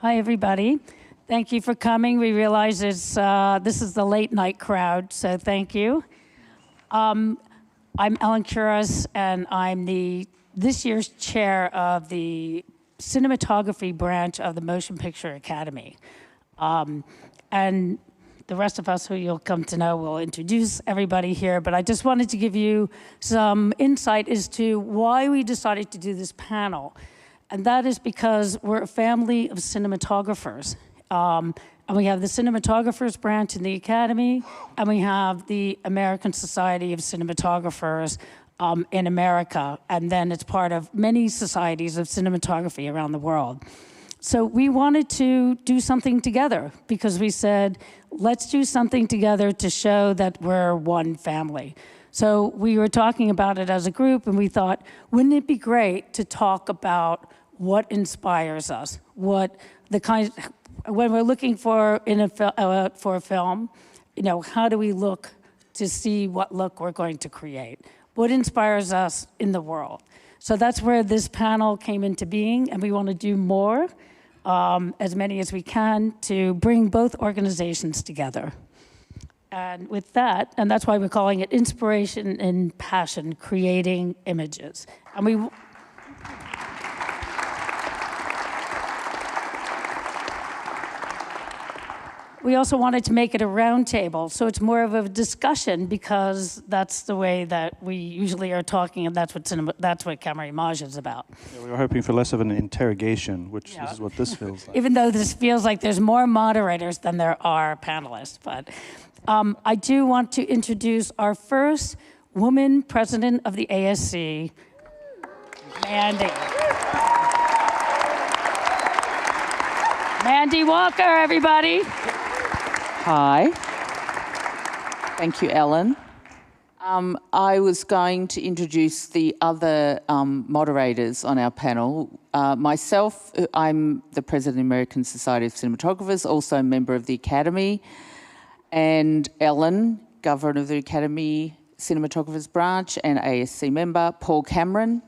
Hi, everybody. Thank you for coming. We realize this is the late night crowd, so thank you. I'm Ellen Kuras, and I'm this year's chair of the cinematography branch of the Motion Picture Academy. And the rest of us who you'll come to know will introduce everybody here, but I just wanted to give you some insight as to why we decided to do this panel. And that is because we're a family of cinematographers. And we have the cinematographers branch in the Academy, and we have the American Society of Cinematographers in America, and then it's part of many societies of cinematography around the world. So we wanted to do something together because we said, let's do something together to show that we're one family. So we were talking about it as a group, and we thought, wouldn't it be great to talk about what inspires us, what the kind, when we're looking for for a film, how do we look to see what look we're going to create? What inspires us in the world? So that's where this panel came into being, and we want to do more, as many as we can, to bring both organizations together. And with that, and that's why we're calling it Inspiration and Passion, Creating Images. And we also wanted to make it a round table, so it's more of a discussion because that's the way that we usually are talking, and that's what CAMERIMAGE is about. Yeah, we were hoping for less of an interrogation, which this is what this feels like. Even though this feels like there's more moderators than there are panelists. But I do want to introduce our first woman president of the ASC, Mandy. Mandy Walker, everybody. Hi. Thank you, Ellen. I was going to introduce the other moderators on our panel. Myself, I'm the president of the American Society of Cinematographers, also a member of the Academy, and Ellen, governor of the Academy Cinematographers branch and ASC member. Paul Cameron,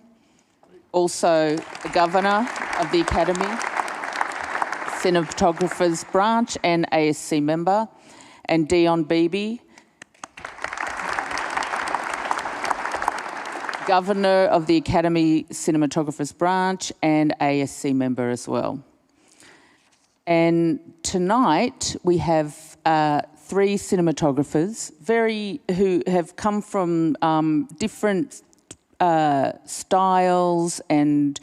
also the governor of the Academy Cinematographers branch and ASC member, and Dion Beebe, governor of the Academy Cinematographers branch and ASC member as well. And tonight we have three cinematographers, who have come from different styles and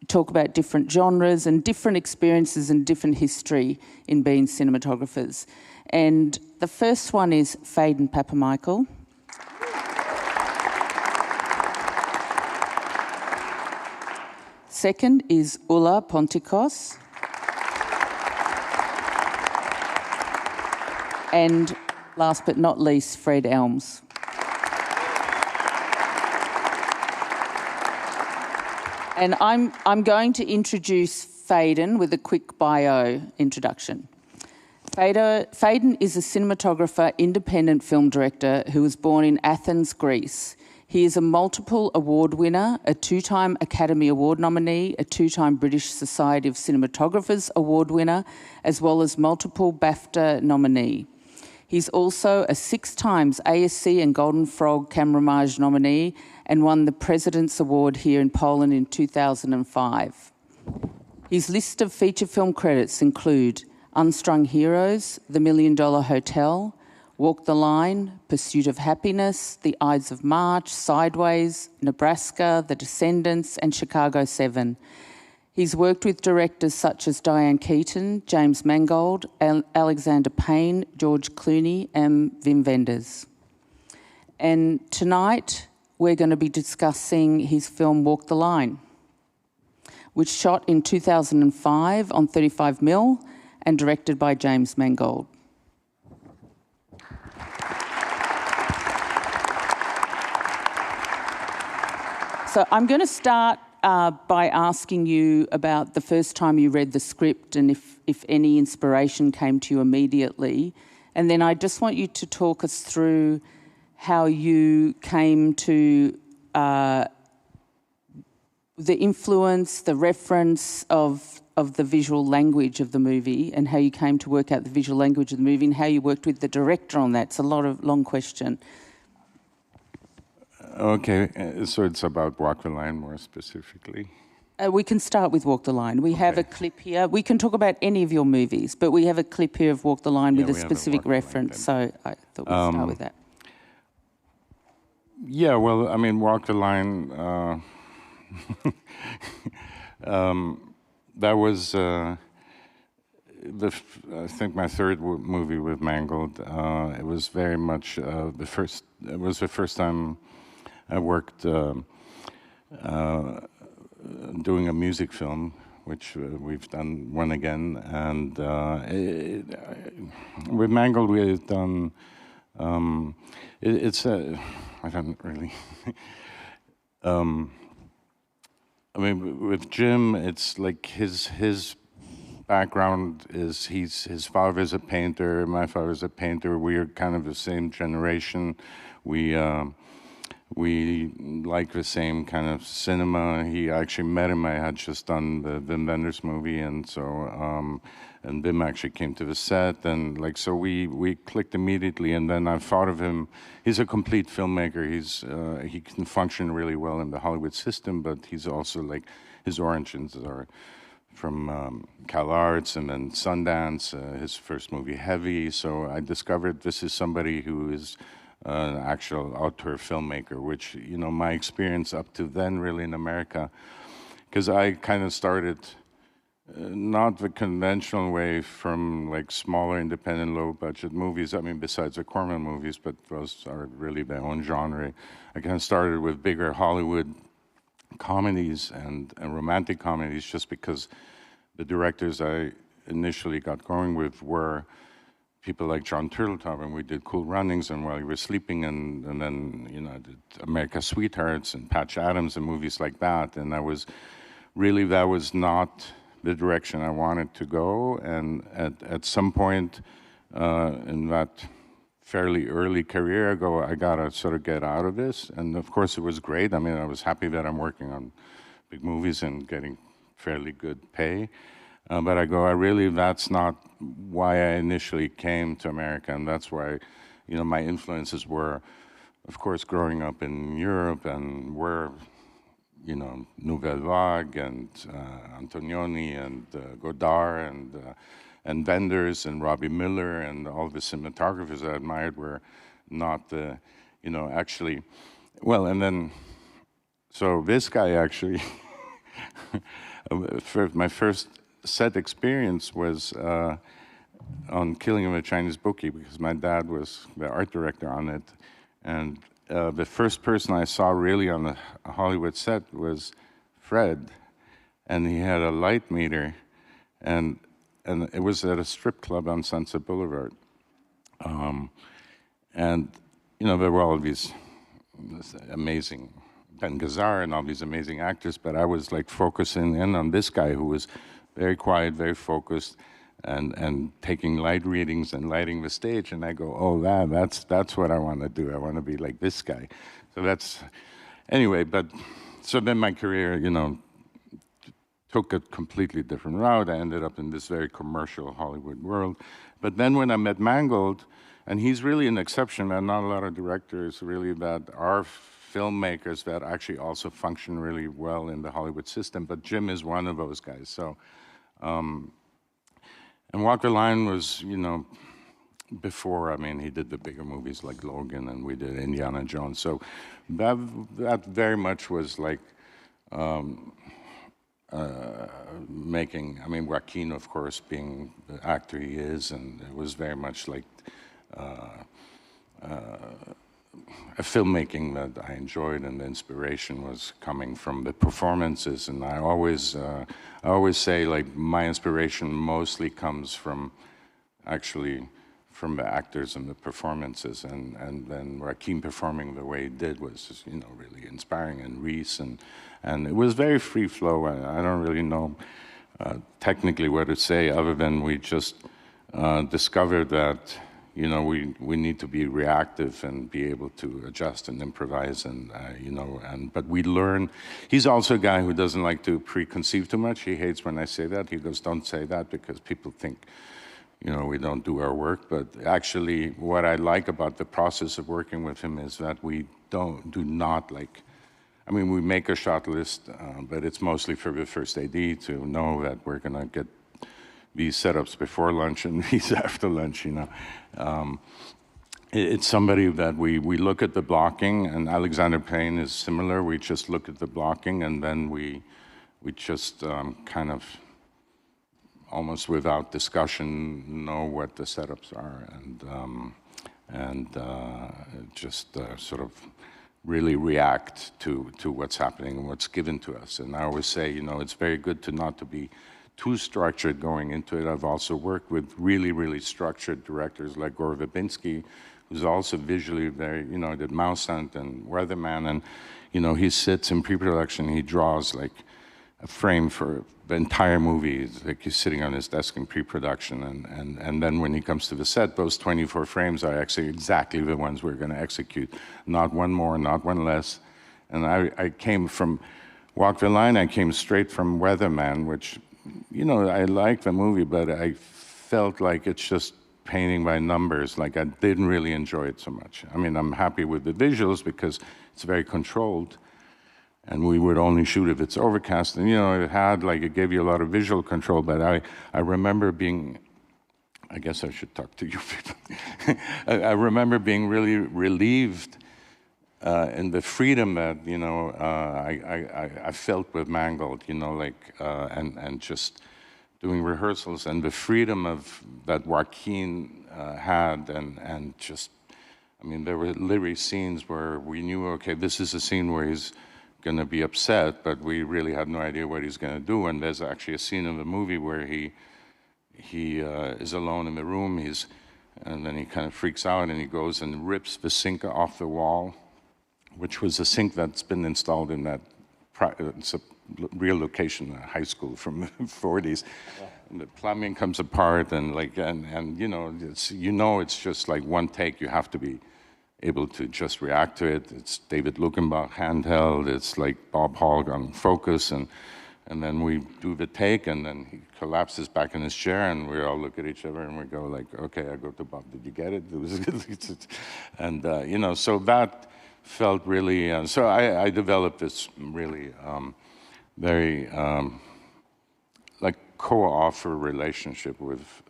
talk about different genres and different experiences and different history in being cinematographers. And the first one is Phaedon Papamichael. Second is Ulla Pontikos. And last but not least, Fred Elms. And I'm going to introduce Phaedon with a quick bio introduction. Phaedon is a cinematographer, independent film director who was born in Athens, Greece. He is a multiple award winner, a two-time Academy Award nominee, a two-time British Society of Cinematographers Award winner, as well as multiple BAFTA nominee. He's also a 6 times ASC and Golden Frog CAMERIMAGE nominee and won the President's Award here in Poland in 2005. His list of feature film credits include Unstrung Heroes, The $1 Million Hotel, Walk the Line, Pursuit of Happiness, The Ides of March, Sideways, Nebraska, The Descendants, and Chicago 7. He's worked with directors such as Diane Keaton, James Mangold, Alexander Payne, George Clooney, and Wim Wenders. And tonight, we're going to be discussing his film Walk the Line, which shot in 2005 on 35mm and directed by James Mangold. So I'm going to start by asking you about the first time you read the script and if any inspiration came to you immediately. And then I just want you to talk us through how you came to the influence, the reference of of the visual language of the movie and how you came to work out the visual language of the movie and how you worked with the director on that. It's a long question. Okay, so it's about Walk the Line more specifically. We can start with Walk the Line. We have a clip here. We can talk about any of your movies, but we have a clip here of Walk the Line with a specific reference, so I thought we'd start with that. Yeah, well, I mean, Walk the Line, that was, I think, my third movie with Mangold. It was very much it was the first time I worked doing a music film, which we've done one again. And with Mangold, we've done, I don't really, I mean, with Jim, it's like his background is his father's a painter, my father's a painter. We're kind of the same generation. We like the same kind of cinema. He actually met him. I had just done the Wim Wenders movie, and so and Wim actually came to the set, and like so we clicked immediately. And then I thought of him. He's a complete filmmaker. He can function really well in the Hollywood system, but he's also like his origins are from Cal Arts and then Sundance. His first movie, Heavy. So I discovered this is somebody who is an actual auteur filmmaker, which, you know, my experience up to then really in America, because I kind of started not the conventional way from like smaller independent low budget movies. I mean, besides the Corman movies, but those are really their own genre. I kind of started with bigger Hollywood comedies and romantic comedies just because the directors I initially got going with were people like John Turteltaub, and we did Cool Runnings and While You Were Sleeping, and then, you know, I did America's Sweethearts and Patch Adams and movies like that. And that was not the direction I wanted to go. And at some point in that fairly early career ago, I gotta sort of get out of this. And of course it was great. I mean, I was happy that I'm working on big movies and getting fairly good pay. But that's not why I initially came to America, and that's why, you know, my influences were, of course, growing up in Europe, and were, you know, Nouvelle Vague and Antonioni and Godard and Wenders and Robbie Miller and all the cinematographers I admired were not the, you know, actually, well, and then, so this guy actually, my first set experience was on Killing of a Chinese Bookie, because my dad was the art director on it. And the first person I saw really on a Hollywood set was Fred. And he had a light meter, and it was at a strip club on Sunset Boulevard. And, you know, there were all these amazing, Ben Gazzar and all these amazing actors, but I was like focusing in on this guy who was very quiet, very focused, and taking light readings and lighting the stage. And I go, oh, that's what I want to do. I want to be like this guy. So that's, anyway, but, so then my career, you know, took a completely different route. I ended up in this very commercial Hollywood world. But then when I met Mangold, and he's really an exception, and not a lot of directors really that are filmmakers that actually also function really well in the Hollywood system, but Jim is one of those guys. So, and Walk the Line was, you know, before, I mean, he did the bigger movies like Logan, and we did Indiana Jones. So that very much was like making, I mean, Joaquin, of course, being the actor he is, and it was very much like a filmmaking that I enjoyed, and the inspiration was coming from the performances. And I always say, like, my inspiration mostly comes from actually from the actors and the performances, and then Joaquin performing the way he did was, you know, really inspiring, and Reese, and it was very free flow. I don't really know technically what to say, other than we just discovered that, you know, we need to be reactive and be able to adjust and improvise, and you know, but we learn. He's also a guy who doesn't like to preconceive too much. He hates when I say that. He goes, "Don't say that," because people think, you know, we don't do our work. But actually, what I like about the process of working with him is that we do not like. I mean, we make a shot list, but it's mostly for the first AD to know that we're gonna get these setups before lunch and these after lunch, you know. It's somebody that we look at the blocking, and Alexander Payne is similar. We just look at the blocking, and then we just kind of almost without discussion know what the setups are, and just sort of really react to what's happening and what's given to us. And I always say, you know, it's very good to not to be too structured going into it. I've also worked with really, really structured directors like Gore Verbinski, who's also visually very, you know, did Mouse Hunt and Weatherman, and, you know, he sits in pre-production, he draws like a frame for the entire movie. It's like he's sitting on his desk in pre-production, and then when he comes to the set, those 24 frames are actually exactly the ones we're gonna execute. Not one more, not one less. And I came from Walk the Line, I came straight from Weatherman, which, you know, I like the movie, but I felt like it's just painting by numbers. Like I didn't really enjoy it so much. I mean, I'm happy with the visuals because it's very controlled, and we would only shoot if it's overcast. And, you know, it gave you a lot of visual control, but I remember being, I guess I should talk to you people. I remember being really relieved and the freedom that, you know, I felt with Mangold, you know, like, and just doing rehearsals, and the freedom of that Joaquin had, and just, I mean, there were literally scenes where we knew, okay, this is a scene where he's gonna be upset, but we really had no idea what he's gonna do. And there's actually a scene in the movie where he is alone in the room, and then he kind of freaks out, and he goes and rips the sink off the wall, which was a sink that's been installed in that, it's a real location, a high school from the 40s. Yeah. And the plumbing comes apart, and like, and you know, it's just like one take. You have to be able to just react to it. It's David Luckenbach handheld. It's like Bob Hogg on focus, and then we do the take, and then he collapses back in his chair, and we all look at each other, and we go like, okay, I go to Bob, did you get it? And you know, so that felt really, so I developed this really very like co-author relationship with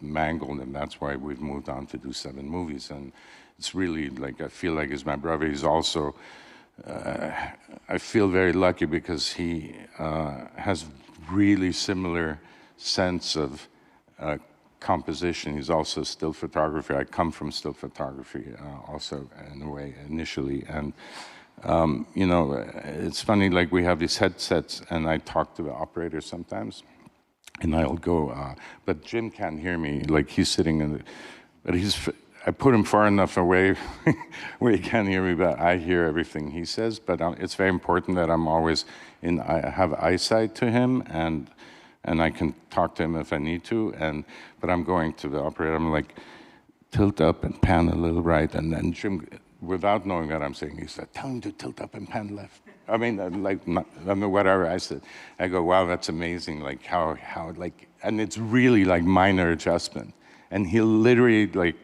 Mangold, and that's why we've moved on to do 7 movies. And it's really like, I feel like he's my brother. He's also, I feel very lucky because he has really similar sense of composition. He's also still photography. I come from still photography also in a way initially. And you know, it's funny, like we have these headsets and I talk to the operator sometimes and I'll go, but Jim can't hear me, like he's sitting in the, but I put him far enough away where he can't hear me, but I hear everything he says. But it's very important that I'm always I have eyesight to him, and I can talk to him if I need to. But I'm going to the operator, I'm like, tilt up and pan a little right, and then Jim, without knowing what I'm saying, he said, tell him to tilt up and pan left. I mean, like, I mean, whatever I said. I go, wow, that's amazing, like how like, and it's really like minor adjustment. And he'll literally like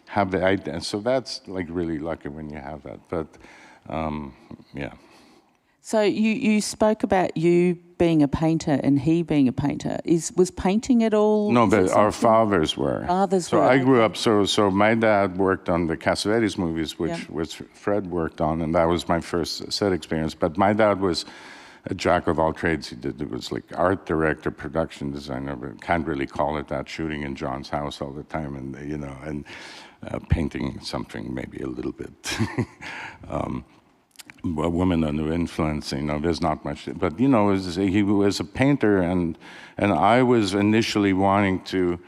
have the idea. So that's like really lucky when you have that, but yeah. So you spoke about you being a painter and he being a painter. Was painting at all? No, but our fathers were. Fathers were. So I grew up, so my dad worked on the Cassavetes movies, which Fred worked on, and that was my first set experience. But my dad was a jack of all trades. It was like art director, production designer, but can't really call it that, shooting in John's house all the time, and you know, and painting something maybe a little bit. A woman under influence, you know, there's not much, but you know, he was a painter, and I was initially wanting to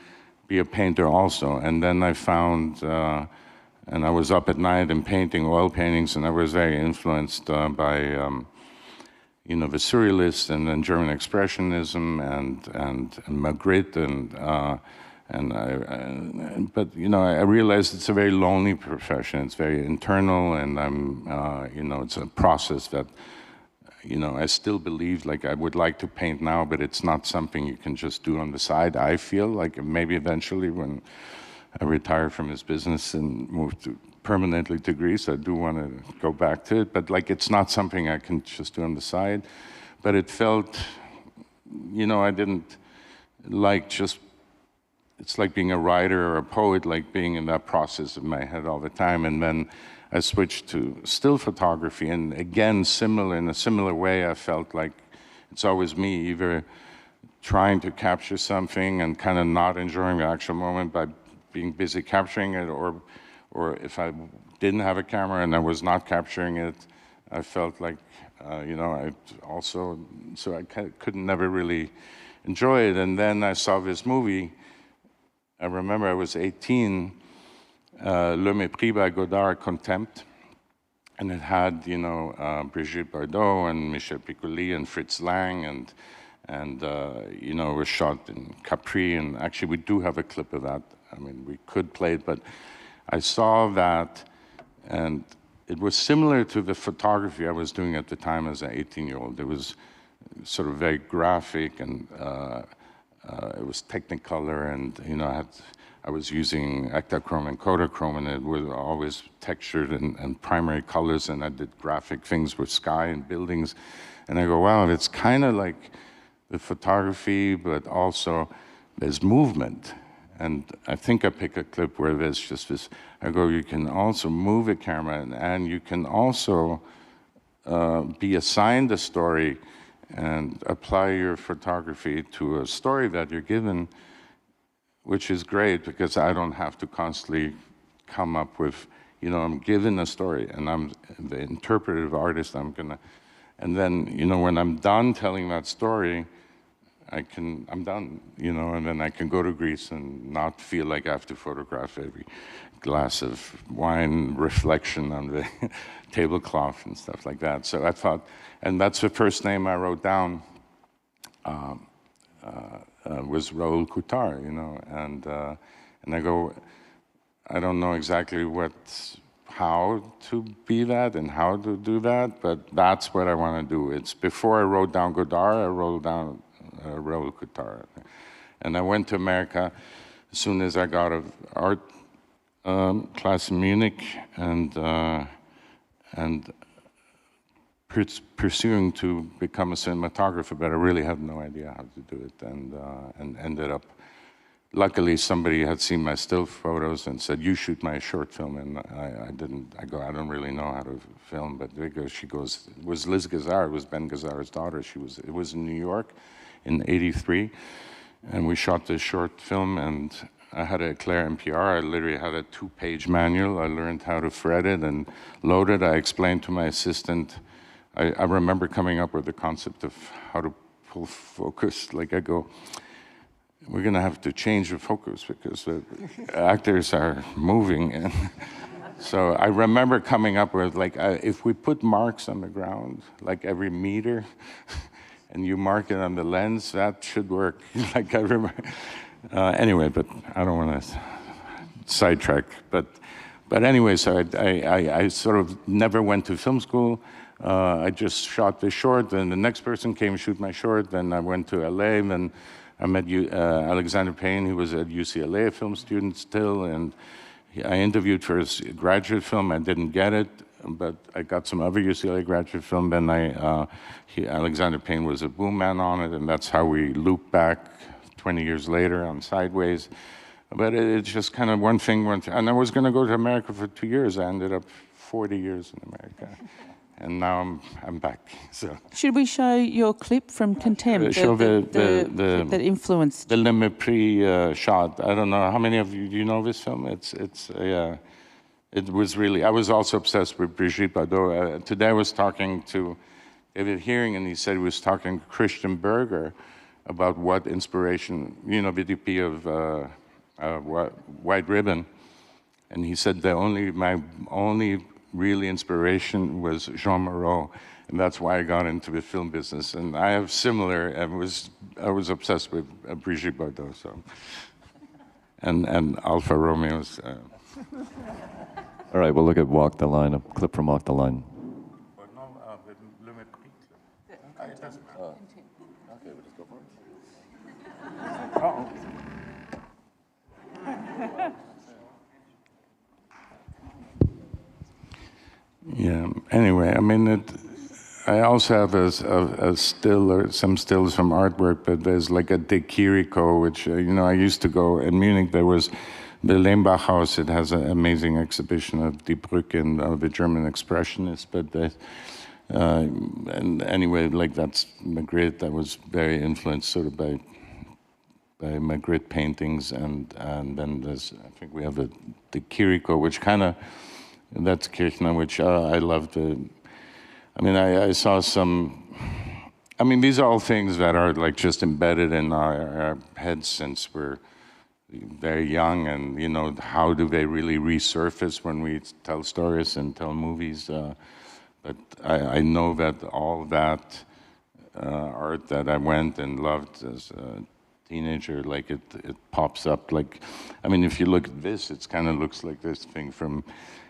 be a painter also, and then I found, and I was up at night and painting oil paintings, and I was very influenced by, you know, the Surrealists, and then German Expressionism, and Magritte, But you know, I realized it's a very lonely profession. It's very internal, and you know, it's a process that, you know, I still believe, like, I would like to paint now, but it's not something you can just do on the side. I feel like maybe eventually when I retire from this business and move permanently to Greece, I do want to go back to it, but like, it's not something I can just do on the side. But it felt, you know, I didn't like just, it's like being a writer or a poet, like being in that process in my head all the time. And then I switched to still photography, and again, in a similar way, I felt like it's always me, either trying to capture something and kind of not enjoying the actual moment by being busy capturing it, or if I didn't have a camera and I was not capturing it, I felt like, you know, I also, so I couldn't never really enjoy it. And then I saw this movie. I remember I was 18, Le Mépris by Godard, Contempt, and it had, you know, Brigitte Bardot and Michel Piccoli and Fritz Lang, and you know, it was shot in Capri, and actually we do have a clip of that. I mean, we could play it, but I saw that, and it was similar to the photography I was doing at the time as an 18-year-old. It was sort of very graphic, and it was Technicolor, and you know, I was using Ektachrome and Kodachrome, and it was always textured and primary colors, and I did graphic things with sky and buildings, and I go, wow, it's kind of like the photography, but also there's movement. And I think I pick a clip where there's just this, I go, you can also move a camera, and you can also be assigned a story and apply your photography to a story that you're given, which is great because I don't have to constantly come up with, you know, I'm given a story and I'm the interpretive artist, and then, you know, when I'm done telling that story, I'm done, you know, and then I can go to Greece and not feel like I have to photograph every glass of wine reflection on the tablecloth and stuff like that. So I thought, and that's the first name I wrote down, was Raoul Coutard, you know, and I go, I don't know exactly how to be that and how to do that, but that's what I want to do. It's before I wrote down Godard, I wrote down Raoul Coutard. And I went to America as soon as I got an art class in Munich, and pursuing to become a cinematographer, but I really had no idea how to do it, and ended up, luckily somebody had seen my still photos and said, you shoot my short film, and I didn't. I go, I don't really know how to film, but she goes, it was Liz Gazar, it was Ben Gazar's daughter. It was in New York in '83, and we shot this short film, and I had a Claire MPR. I literally had a 2-page manual. I learned how to thread it and load it. I explained to my assistant. I remember coming up with the concept of how to pull focus. Like I go, we're going to have to change the focus because the actors are moving. And so I remember coming up with, like, if we put marks on the ground, like every meter, and you mark it on the lens, that should work. Like I remember. Anyway, but I don't want to sidetrack. But anyway, so I sort of never went to film school. I just shot this short, and the next person came to shoot my short. Then I went to LA, and I met Alexander Payne, who was at UCLA, a film student still, and I interviewed for his graduate film. I didn't get it, but I got some other UCLA graduate film. Then Alexander Payne was a boom man on it, and that's how we looped back 20 years later on Sideways. But it's just kind of one thing, and I was going to go to America for 2 years. I ended up 40 years in America. And now I'm back. So should we show your clip from Contempt? Show that influenced the Le Mépris shot. I don't know how many of you do you know this film. It was really. I was also obsessed with Brigitte Bardot. Today I was talking to David Hearing, and he said he was talking to Christian Berger about what inspiration, you know, VDP of White Ribbon, and he said my only really inspiration was Jean Moreau, and that's why I got into the film business. And I have similar. I was obsessed with Brigitte Bardot. So and Alfa Romeos. All right, we'll look at Walk the Line, a clip from Walk the Line. Yeah. Anyway, I mean, I also have a still or some stills from artwork, but there's like a De Chirico, which I used to go in Munich. There was the Lehmbach House. It has an amazing exhibition of Die Brücke and the German expressionists. But and anyway, like that's Magritte. I was very influenced sort of by Magritte paintings, and then there's, I think we have the Chirico, which kind of, that's Kirchner, which I loved. I mean, I saw some, I mean, these are all things that are like just embedded in our heads since we're very young, and how do they really resurface when we tell stories and tell movies? But I know that all that art that I went and loved as a teenager, like it pops up. Like, I mean, if you look at this, it kind of looks like this thing from,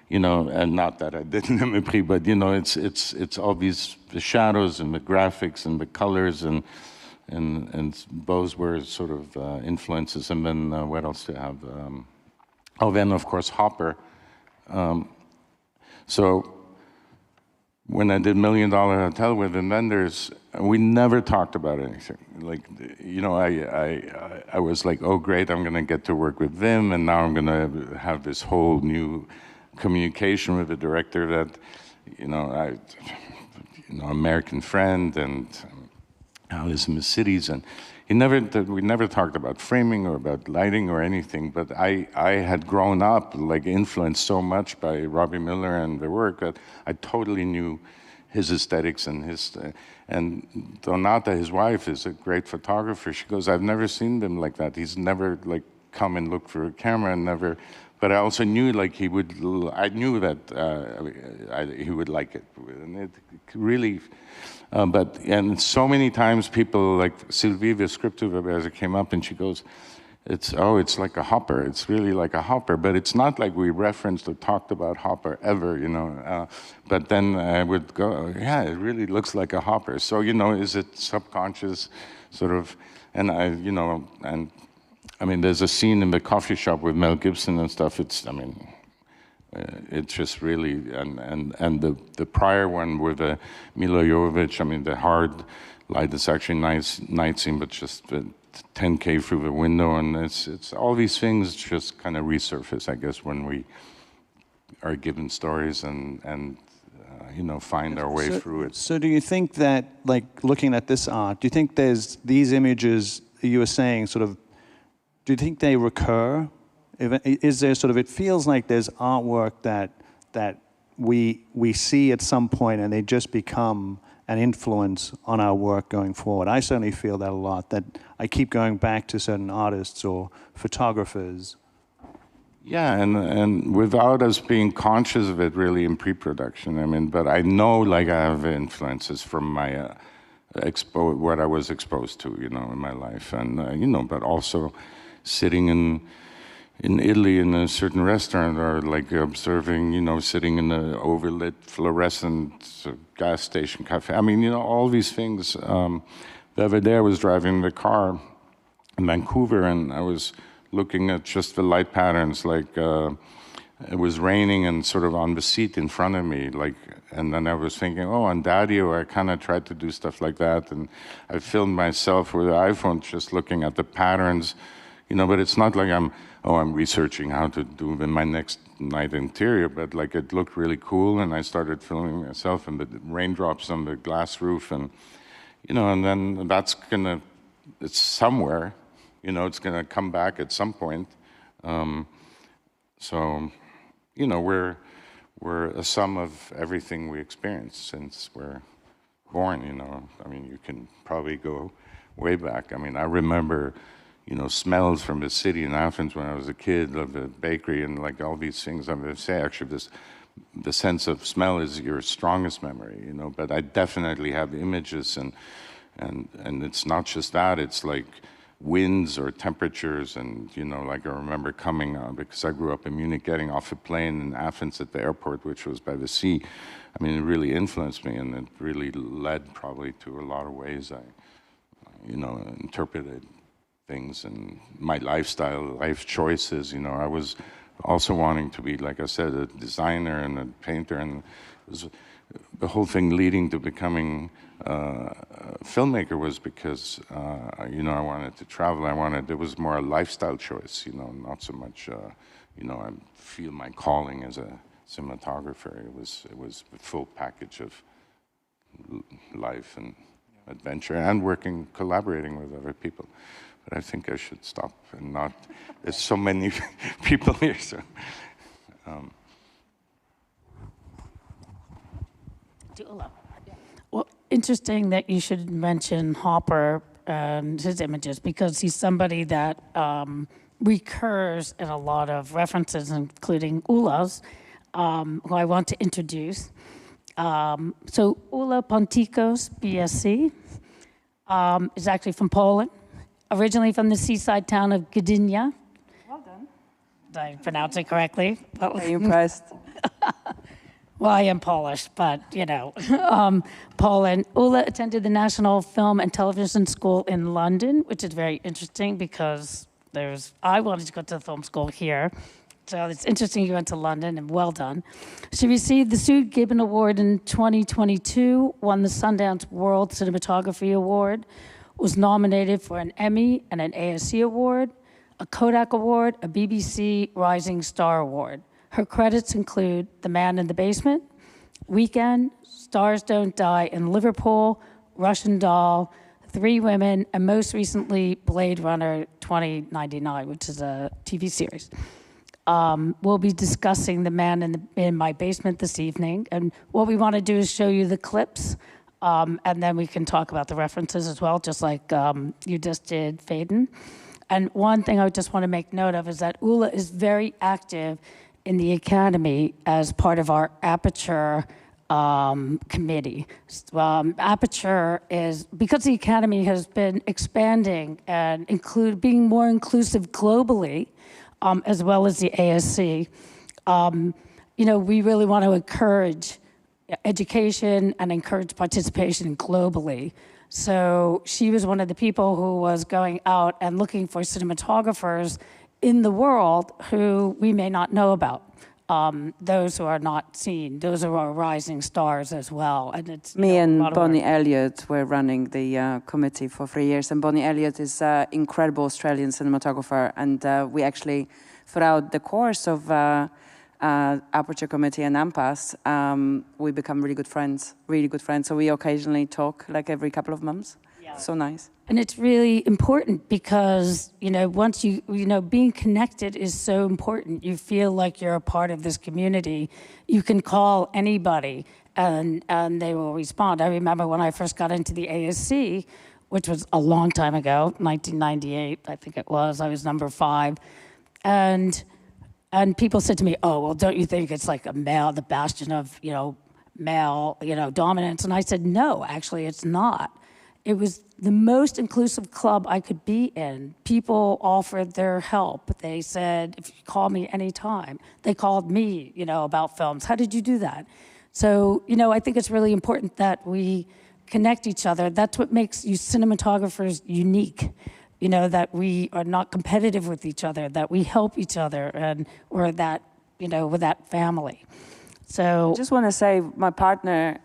and not that I didn't have a pre, but it's all these, the shadows and the graphics and the colors and those were sort of influences. And then what else do I have? Then of course Hopper. So when I did $1 Million Hotel with Inventors, we never talked about anything. Like, I was like, oh great, I'm gonna get to work with them, and now I'm gonna have this whole new communication with the director that, American Friend and Alice in the Cities, and we never talked about framing or about lighting or anything. But I had grown up like influenced so much by Robbie Miller and the work that I totally knew his aesthetics and his. And Donata, his wife, is a great photographer. She goes, I've never seen them like that. He's never like come and look for a camera and never. But I also knew like he would. I knew that he would like it, and it really. And so many times people like Sylvie, the script supervisor, came up and she goes, it's like a Hopper. It's really like a Hopper, but it's not like we referenced or talked about Hopper ever, But then I would go, yeah, it really looks like a Hopper. So, is it subconscious sort of, and I mean, there's a scene in the coffee shop with Mel Gibson and stuff. It's just really, and the prior one with Milo Jovovich, I mean, the hard light is actually night scene, but just 10K through the window, and it's all these things just kind of resurface, I guess, when we are given stories and find our way through it. So do you think that, like, looking at this art, do you think there's these images you were saying sort of, do you think they recur? Is there sort of, it feels like there's artwork that we see at some point and they just become an influence on our work going forward. I certainly feel that a lot, that I keep going back to certain artists or photographers. Yeah, and without us being conscious of it really in pre-production, I mean, but I know like I have influences from my what I was exposed to, in my life, and but also sitting in Italy in a certain restaurant, or like observing, sitting in an overlit fluorescent gas station cafe. I mean, all these things. The other day I was driving the car in Vancouver, and I was looking at just the light patterns, like it was raining and sort of on the seat in front of me, like, and then I was thinking, oh, on Daddio, I kind of tried to do stuff like that, and I filmed myself with the iPhone just looking at the patterns. But it's not like I'm researching how to do my next night interior, but like it looked really cool, and I started filming myself and the raindrops on the glass roof, and and then it's somewhere, it's gonna come back at some point. So, we're a sum of everything we experience since we're born. I mean, you can probably go way back. I mean, I remember. Smells from the city in Athens when I was a kid, of the bakery and like all these things. I'm going to say actually the sense of smell is your strongest memory, but I definitely have images and it's not just that, it's like winds or temperatures, and like I remember coming because I grew up in Munich, getting off a plane in Athens at the airport, which was by the sea. I mean, it really influenced me, and it really led probably to a lot of ways I interpreted things and my lifestyle, life choices. I was also wanting to be, like I said, a designer and a painter, and it was the whole thing leading to becoming a filmmaker was because I wanted to travel. It was more a lifestyle choice, not so much I feel my calling as a cinematographer. It was the full package of life and adventure and collaborating with other people. But I think I should stop and not. There's so many people here, so. Well, interesting that you should mention Hopper and his images, because he's somebody that recurs in a lot of references, including Ula's, who I want to introduce. So Ula Pontikos, BSc, is actually from Poland, originally from the seaside town of Gdynia. Well done. Did I pronounce it correctly? Are you impressed? Well, I am Polish, but, Poland. Ula attended the National Film and Television School in London, which is very interesting because I wanted to go to the film school here. So it's interesting you went to London, and well done. She received the Sue Gibbon Award in 2022, won the Sundance World Cinematography Award, was nominated for an Emmy and an ASC Award, a Kodak Award, a BBC Rising Star Award. Her credits include The Man in the Basement, Weekend, Stars Don't Die in Liverpool, Russian Doll, Three Women, and most recently Blade Runner 2099, which is a TV series. We'll be discussing The Man in My Basement this evening, and what we want to do is show you the clips, and then we can talk about the references as well, just like you just did, Faden. And one thing I just want to make note of is that Ula is very active in the Academy as part of our Aperture committee. Aperture is, because the Academy has been expanding and being more inclusive globally, as well as the ASC, we really want to encourage education and encourage participation globally. So she was one of the people who was going out and looking for cinematographers in the world who we may not know about. Those who are not seen, those who are rising stars as well. And it's me and Bonnie Elliott were running the committee for 3 years, and Bonnie Elliott is an incredible Australian cinematographer, and we actually, throughout the course of Aperture Committee and AMPAS, we become really good friends. So we occasionally talk like every couple of months. Yeah. So nice. And it's really important because, once being connected is so important. You feel like you're a part of this community. You can call anybody and they will respond. I remember when I first got into the ASC, which was a long time ago, 1998, I think it was. I was number 5. And people said to me, oh, well, don't you think it's like the bastion of, male, dominance? And I said, no, actually, it's not. It was the most inclusive club I could be in. People offered their help. They said, if you call me anytime. They called me, about films. How did you do that? So, I think it's really important that we connect each other. That's what makes you cinematographers unique. That we are not competitive with each other, that we help each other, and we're that, with that family. So I just want to say, my partner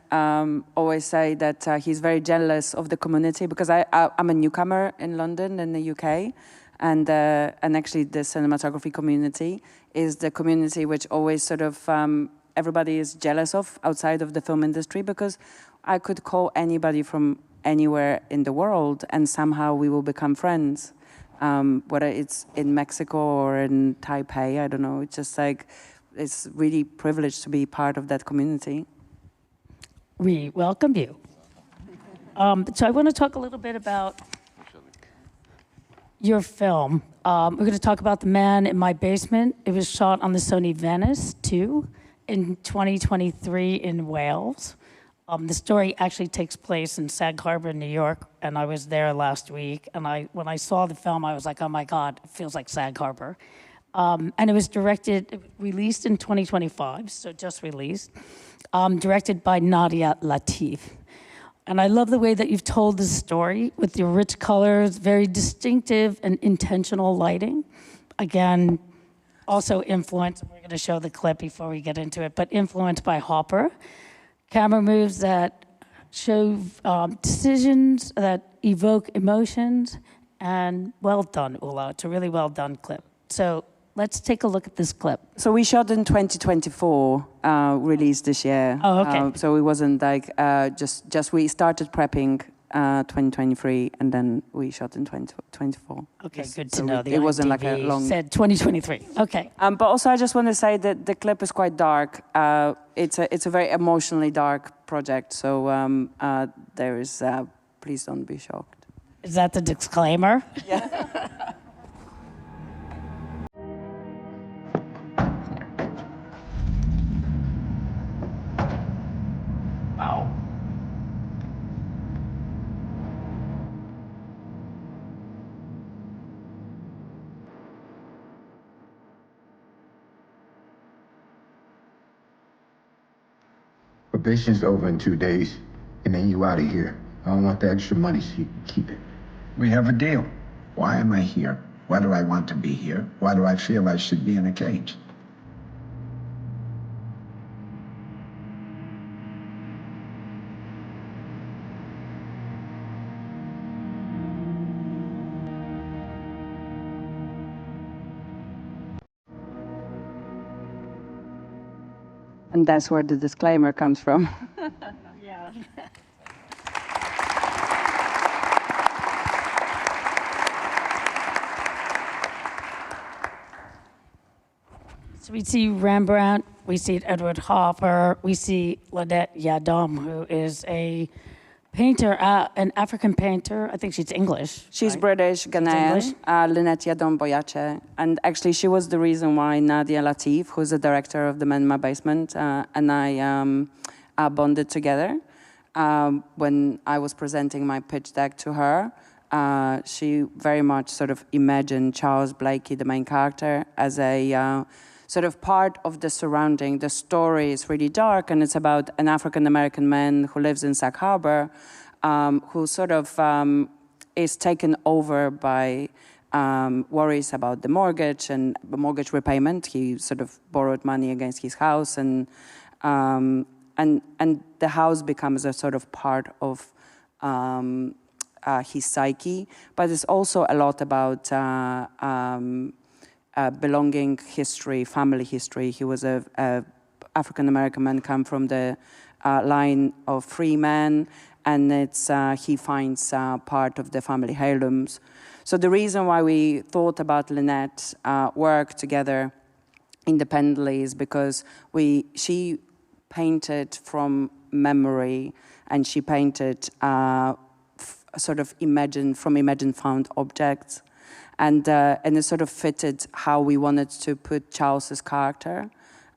always say that he's very jealous of the community because I'm a newcomer in London in the UK, and actually the cinematography community is the community which always sort of everybody is jealous of outside of the film industry, because I could call anybody from anywhere in the world and somehow we will become friends, whether it's in Mexico or in Taipei, I don't know. It's just like, it's really privileged to be part of that community. We welcome you. So I want to talk a little bit about your film. We're going to talk about The Man in My Basement. It was shot on the Sony Venice 2 in 2023 in Wales. The story actually takes place in Sag Harbor, New York, and I was there last week. And when I saw the film, I was like, oh my God, it feels like Sag Harbor. And it was released in 2025, so just released, directed by Nadia Latif. And I love the way that you've told the story with your rich colors, very distinctive and intentional lighting. Again, also influenced, we're going to show the clip before we get into it, but influenced by Hopper. Camera moves that show decisions that evoke emotions, and well done, Ulla. It's a really well done clip. So let's take a look at this clip. So we shot in 2024, released this year. Oh, okay. So it wasn't like just we started prepping 2023, and then we shot in 2024. Okay, Yes. good to So know. it wasn't like a IMDb long. said 2023. Okay. But also, I just want to say that the clip is quite dark. It's a very emotionally dark project. So there is. Please don't be shocked. Is that the disclaimer? Wow. Probation's over in 2 days, and then you out of here. I don't want the extra money, so you can keep it. We have a deal. Why am I here? Why do I want to be here? Why do I feel I should be in a cage? And that's where the disclaimer comes from. Yeah. So we see Rembrandt, we see Edward Hopper, we see Lynette Yadom, who is a painter, an African painter. I think she's English. She's right? British, English? Ghanaian, Lynette Yadom Boyache. And actually, she was the reason why Nadia Latif, who's the director of The Man in My Basement, and I bonded together. When I was presenting my pitch deck to her, she very much sort of imagined Charles Blakey, the main character, as a sort of part of the surrounding. The story is really dark, and it's about an African-American man who lives in Sag Harbor, who sort of is taken over by worries about the mortgage and the mortgage repayment. He sort of borrowed money against his house, and the house becomes a sort of part of his psyche. But it's also a lot about belonging history, family history. He was a African-American man, come from the line of free men, and he finds part of the family heirlooms. So the reason why we thought about Lynette's work together independently is because she painted from memory, and she painted sort of imagined found objects. And it sort of fitted how we wanted to put Charles's character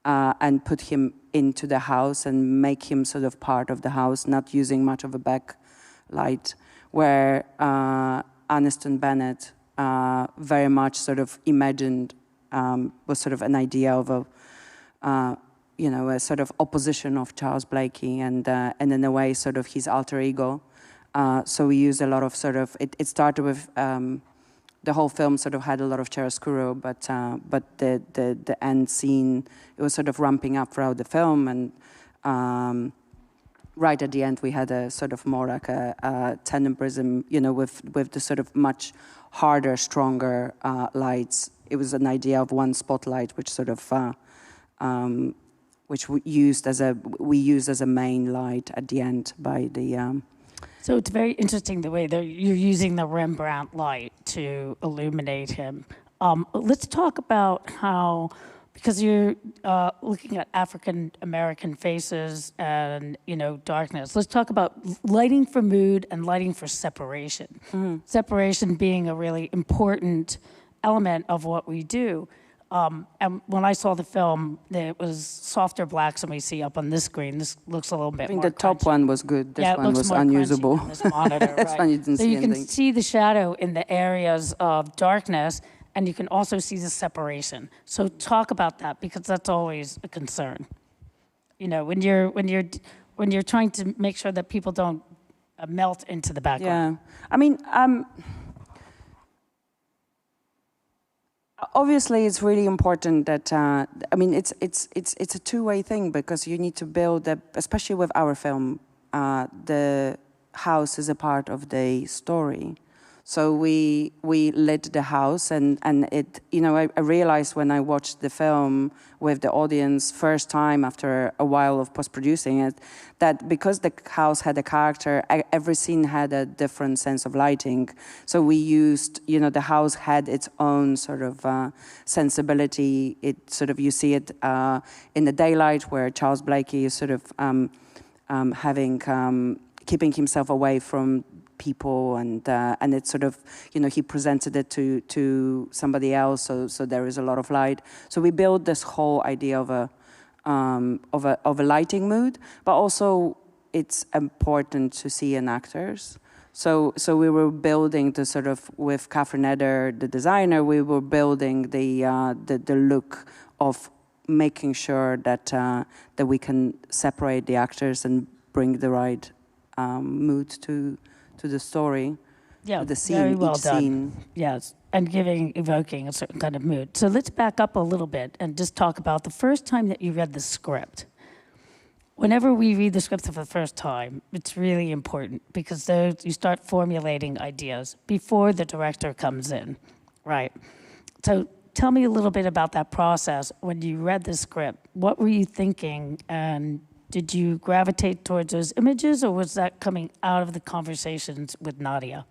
and put him into the house and make him sort of part of the house, not using much of a backlight, where Aniston Bennett very much sort of imagined, was sort of an idea of a sort of opposition of Charles Blakey and in a way sort of his alter ego. So we used a lot of sort of, it started with, the whole film sort of had a lot of chiaroscuro, but the end scene, it was sort of ramping up throughout the film, and right at the end we had a sort of more like a tenebrism, with the sort of much harder, stronger lights. It was an idea of one spotlight, which sort of, which we used as a main light at the end by the. So it's very interesting the way that you're using the Rembrandt light to illuminate him. Let's talk about how, because you're looking at African American faces and darkness. Let's talk about lighting for mood and lighting for separation. Mm-hmm. Separation being a really important element of what we do. And when I saw the film, it was softer blacks than we see up on this screen. This looks a little bit I think more the top crunchy. one was good. This Yeah, it one looks was more crunchy unusable. on this monitor, That's right. why you didn't so see you can anything. see the shadow in the areas of darkness, and you can also see the separation. So talk about that, because that's always a concern. You know, when you're trying to make sure that people don't melt into the background. Yeah, I mean, obviously, it's really important that I mean, it's a two-way thing, because you need to build, especially with our film, the house is a part of the story. So we lit the house, and it, you know, I realized when I watched the film with the audience first time after a while of post-producing it, that because the house had a character, every scene had a different sense of lighting. So we used, you know, the house had its own sort of sensibility. It sort of, you see it in the daylight, where Charles Blakey is sort of keeping himself away from people, and it's sort of, you know, he presented it to somebody else, so there is a lot of light. So we built this whole idea of a lighting mood, but also it's important to see in actors. So we were building the sort of, with Catherine Eder, the designer, we were building the look of making sure that we can separate the actors and bring the right mood to the story, to the scene, very well each done. scene. Yes, and evoking a certain kind of mood. So let's back up a little bit and just talk about the first time that you read the script. Whenever we read the script for the first time, it's really important, because you start formulating ideas before the director comes in, right? So tell me a little bit about that process. When you read the script, what were you thinking, and did you gravitate towards those images, or was that coming out of the conversations with Nadia?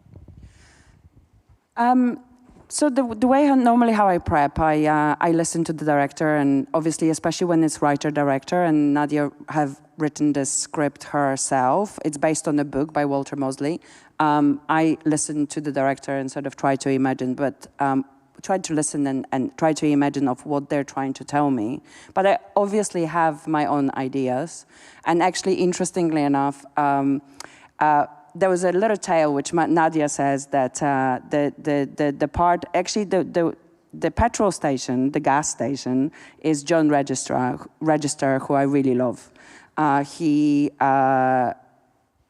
So the way normally how I prep, I listen to the director, and obviously, especially when it's writer-director, and Nadia have written this script herself. It's based on a book by Walter Mosley. I listen to the director and sort of try to imagine, but try to listen and try to imagine of what they're trying to tell me. But I obviously have my own ideas. And actually, interestingly enough, there was a little tale which Nadia says that the part, actually the petrol station, the gas station, is John Register, who I really love.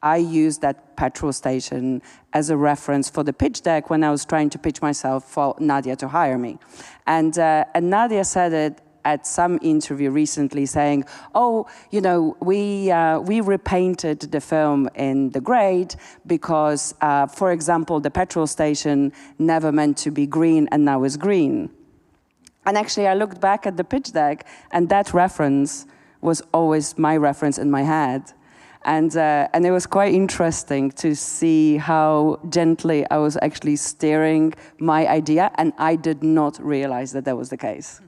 I used that petrol station as a reference for the pitch deck when I was trying to pitch myself for Nadia to hire me. And Nadia said it at some interview recently, saying, oh, you know, we repainted the film in the grade because, for example, the petrol station never meant to be green and now is green. And actually, I looked back at the pitch deck, and that reference was always my reference in my head. And it was quite interesting to see how gently I was actually steering my idea, and I did not realize that was the case.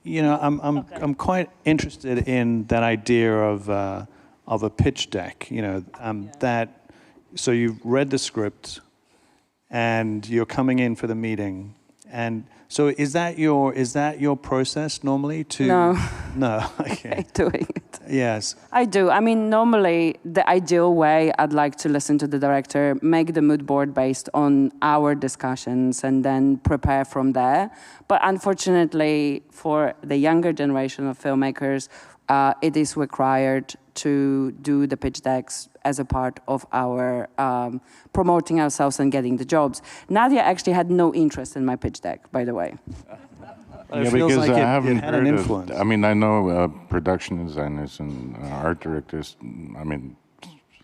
You know, I'm quite interested in that idea of a pitch deck. You know, that so you've read the script, and you're coming in for the meeting, and so is that your process normally? No. Okay. I hate doing it. Yes. I do. I mean, normally, the ideal way, I'd like to listen to the director, make the mood board based on our discussions, and then prepare from there. But unfortunately, for the younger generation of filmmakers, it is required to do the pitch decks as a part of our promoting ourselves and getting the jobs. Nadia actually had no interest in my pitch deck, by the way. Yeah, because I haven't heard of. I mean, I know production designers and art directors. I mean,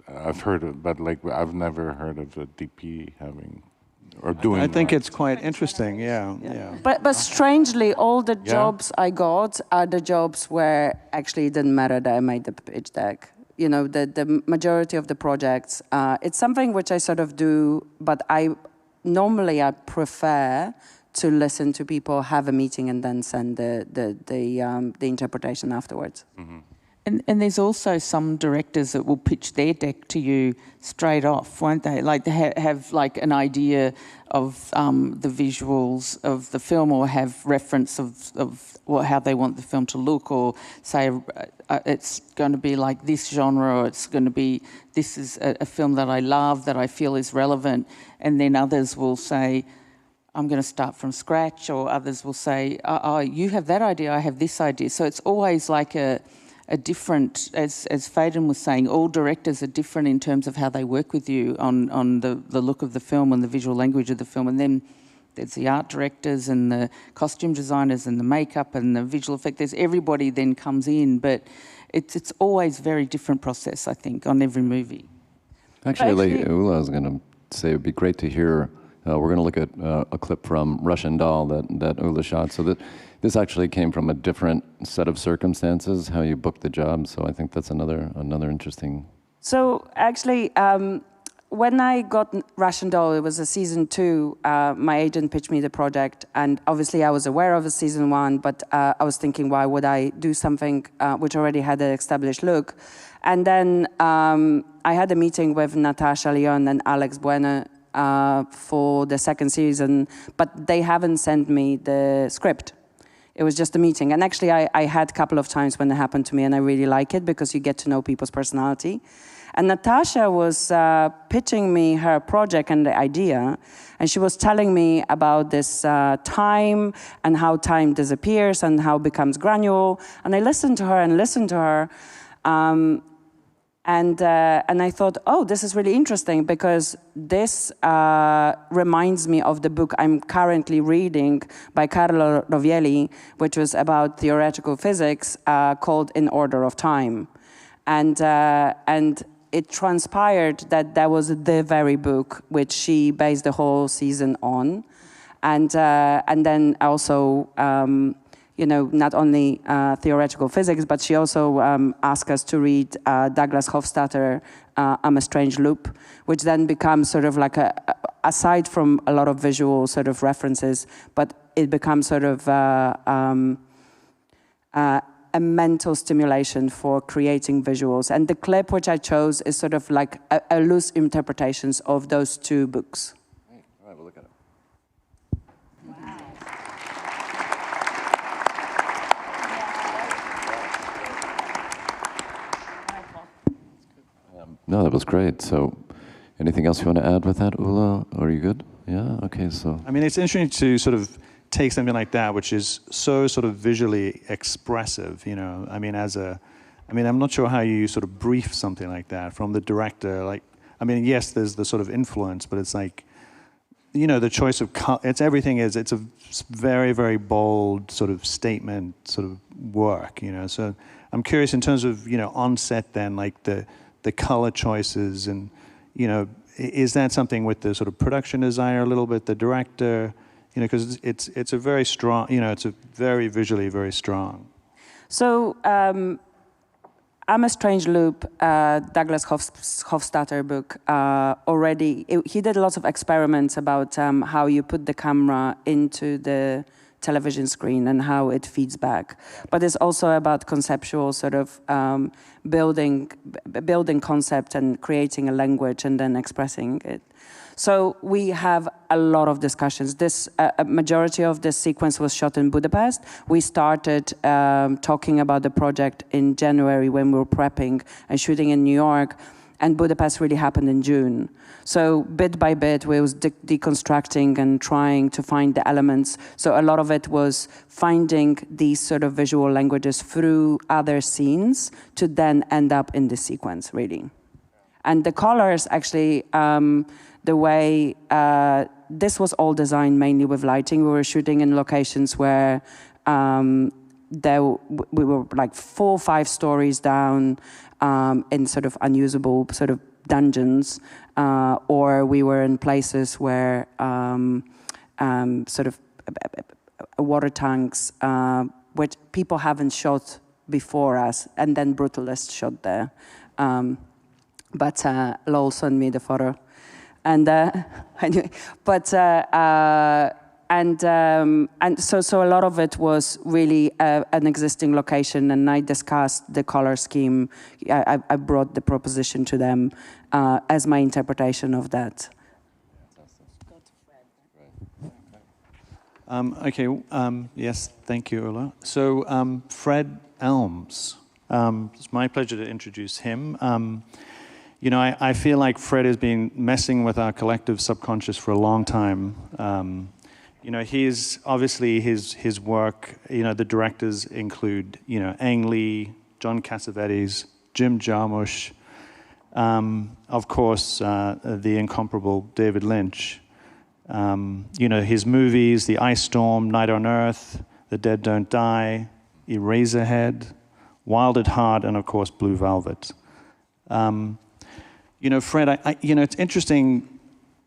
I've heard of, but like I've never heard of a DP having or doing. I think it's quite interesting. Yeah. But strangely, all the jobs I got are the jobs where actually it didn't matter that I made the pitch deck. You know, the majority of the projects. It's something which I sort of do, but I prefer to listen to people, have a meeting, and then send the interpretation afterwards. Mm-hmm. And there's also some directors that will pitch their deck to you straight off, won't they? Like they have like an idea of the visuals of the film, or have reference of how they want the film to look, or say it's going to be like this genre, or it's going to be, this is a film that I love, that I feel is relevant. And then others will say, I'm going to start from scratch, or others will say, oh, you have that idea, I have this idea. So it's always like a different, as Faden was saying, all directors are different in terms of how they work with you on the look of the film and the visual language of the film. And then there's the art directors and the costume designers and the makeup and the visual effect. There's everybody then comes in, but it's always a very different process, I think, on every movie. Actually, Ula, I was going to say it would be great to hear. We're going to look at a clip from Russian Doll that Ula shot. So this actually came from a different set of circumstances, how you booked the job. So I think that's another interesting. So actually, when I got Russian Doll, it was a season 2. My agent pitched me the project, and obviously I was aware of a season 1, but I was thinking, why would I do something which already had an established look? And then I had a meeting with Natasha Leon and Alex Bueno for the second season, but they haven't sent me the script. It was just a meeting. And actually, I had a couple of times when it happened to me, and I really like it because you get to know people's personality. And Natasha was pitching me her project and the idea, and she was telling me about this time and how time disappears and how it becomes granular. And I listened to her and listened to her. And I thought, oh, this is really interesting, because this reminds me of the book I'm currently reading by Carlo Rovelli, which was about theoretical physics, called In Order of Time. And it transpired that was the very book which she based the whole season on. And then also, not only theoretical physics, but she also asked us to read Douglas Hofstadter, I'm a Strange Loop, which then becomes sort of like aside from a lot of visual sort of references, but it becomes sort of a mental stimulation for creating visuals. And the clip which I chose is sort of like a loose interpretations of those 2 books. All right, we'll look at it. No, that was great. So anything else you want to add with that, Ula? Are you good? Yeah? Okay, so. I mean, it's interesting to sort of take something like that, which is so sort of visually expressive, I mean, I'm not sure how you sort of brief something like that from the director. Like, I mean, yes, there's the sort of influence, but it's like, the choice of it's a very, very bold sort of statement, sort of work, So I'm curious in terms of, on set then, like the color choices and, is that something with the sort of production designer a little bit, the director, because it's a very strong, it's a very visually very strong. So I'm a Strange Loop, Douglas Hofstadter book. He did lots of experiments about how you put the camera into the television screen and how it feeds back. But it's also about conceptual sort of building concept and creating a language and then expressing it. So we have a lot of discussions. A majority of this sequence was shot in Budapest. We started talking about the project in January when we were prepping and shooting in New York, and Budapest really happened in June. So bit by bit, we was deconstructing and trying to find the elements. So a lot of it was finding these sort of visual languages through other scenes to then end up in this sequence, really. And the colors, actually, the way this was all designed mainly with lighting. We were shooting in locations where we were like 4 or 5 stories down in sort of unusable sort of dungeons, or we were in places where sort of water tanks, which people haven't shot before us, and then Brutalist shot there. But Lowell sent me the photo. And anyway, but so a lot of it was really an existing location, and I discussed the color scheme. I brought the proposition to them as my interpretation of that. Yes, thank you, Ulla. So Fred Elms, it's my pleasure to introduce him. You know, I feel like Fred has been messing with our collective subconscious for a long time. You know, he's obviously his work, you know, the directors include, you know, Ang Lee, John Cassavetes, Jim Jarmusch, of course, the incomparable David Lynch. You know, his movies, The Ice Storm, Night on Earth, The Dead Don't Die, Eraserhead, Wild at Heart, and of course, Blue Velvet. You know, Fred, you know, it's interesting.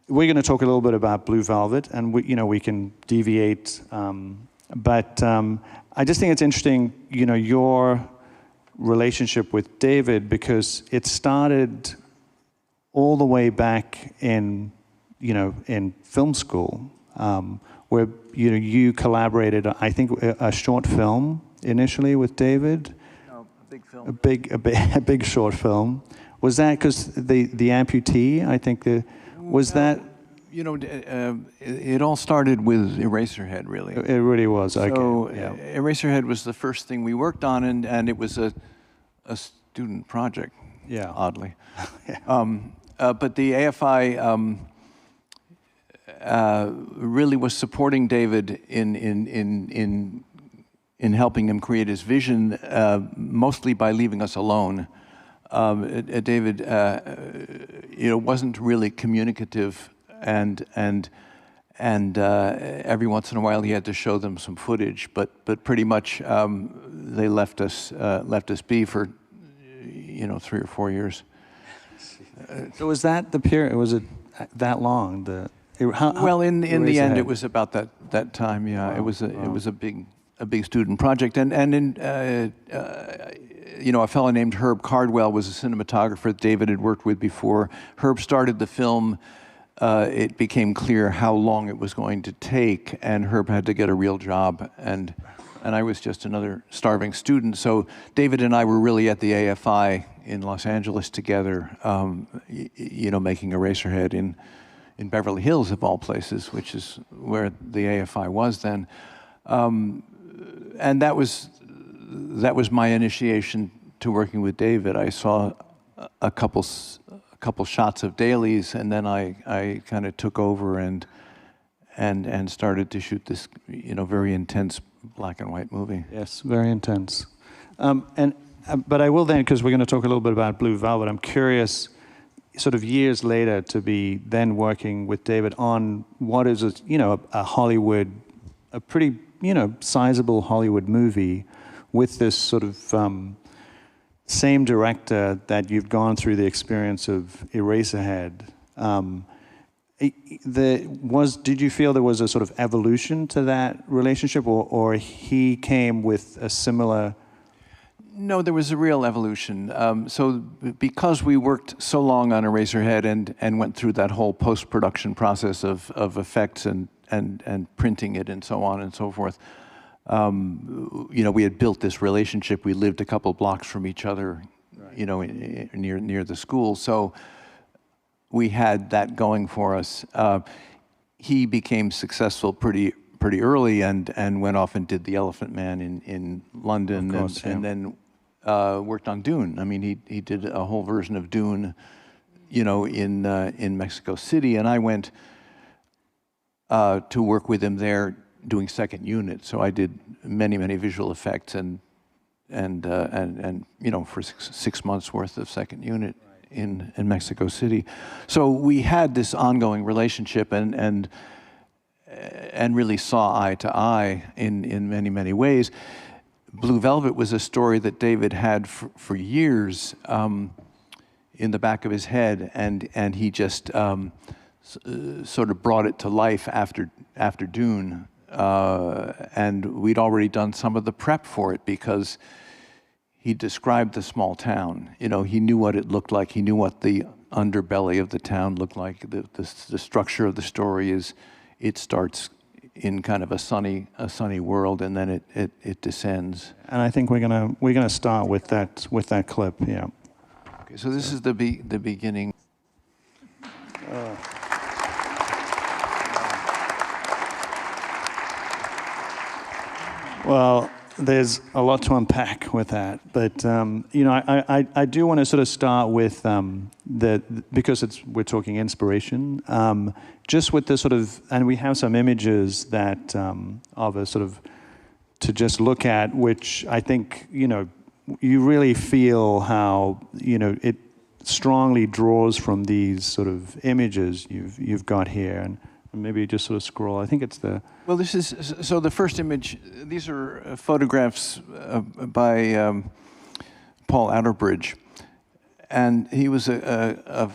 We're going to talk a little bit about Blue Velvet, and you know, we can deviate. But I just think it's interesting, you know, your relationship with David, because it started all the way back in, you know, in film school, where you know you collaborated. I think a short film initially with David. No, a big film. A big short film. Was that because the amputee? I think was that. You know, it all started with Eraserhead, really. It really was. Okay. So yeah. Eraserhead was the first thing we worked on, and it was a student project. Yeah. Oddly. Yeah. But the AFI really was supporting David in helping him create his vision, mostly by leaving us alone. David, you know, wasn't really communicative, and every once in a while he had to show them some footage, but pretty much they left us be for, you know, 3 or 4 years. So was that the period? Was it that long? Well, in the end, it was about that time. Yeah, wow. It was a big student project, and you know, a fellow named Herb Cardwell was a cinematographer that David had worked with before. Herb started the film. It became clear how long it was going to take, and Herb had to get a real job, and I was just another starving student. So David and I were really at the AFI in Los Angeles together, you know, making Eraserhead in Beverly Hills, of all places, which is where the AFI was then. And that was my initiation to working with David. I saw a couple shots of dailies, and then I kind of took over and started to shoot this, you know, very intense black and white movie. Yes, very intense. But I will then, because we're going to talk a little bit about Blue Velvet. I'm curious, sort of years later, to be then working with David on what is a pretty, you know, sizable Hollywood movie with this sort of same director that you've gone through the experience of Eraserhead. Did you feel there was a sort of evolution to that relationship, or he came with a similar? No, there was a real evolution. So because we worked so long on Eraserhead and went through that whole post-production process of effects and printing it and so on and so forth, you know, we had built this relationship. We lived a couple blocks from each other, right, you know, near the school. So we had that going for us. He became successful pretty early and went off and did The Elephant Man in London, of course, and then worked on Dune. I mean, he did a whole version of Dune, you know, in Mexico City, and I went to work with him there doing second unit. So I did many visual effects and you know, for six months worth of second unit in Mexico City. So we had this ongoing relationship and really saw eye to eye in many ways. Blue Velvet was a story that David had for years in the back of his head, and he just sort of brought it to life after Dune. And we'd already done some of the prep for it because he described the small town. You know, he knew what it looked like. He knew what the underbelly of the town looked like. The structure of the story is, it starts in kind of a sunny world, and then it descends. And I think we're gonna start with that clip. Yeah. Okay, so this is the beginning. Well, there's a lot to unpack with that, but you know, I do want to sort of start with because we're talking inspiration, just with the sort of, and we have some images that of a sort of to just look at, which I think, you know, you really feel how, you know, it strongly draws from these sort of images you've got here, and maybe just sort of scroll. I think it's the. Well, this is, so the first image, these are photographs by Paul Outerbridge. And he was a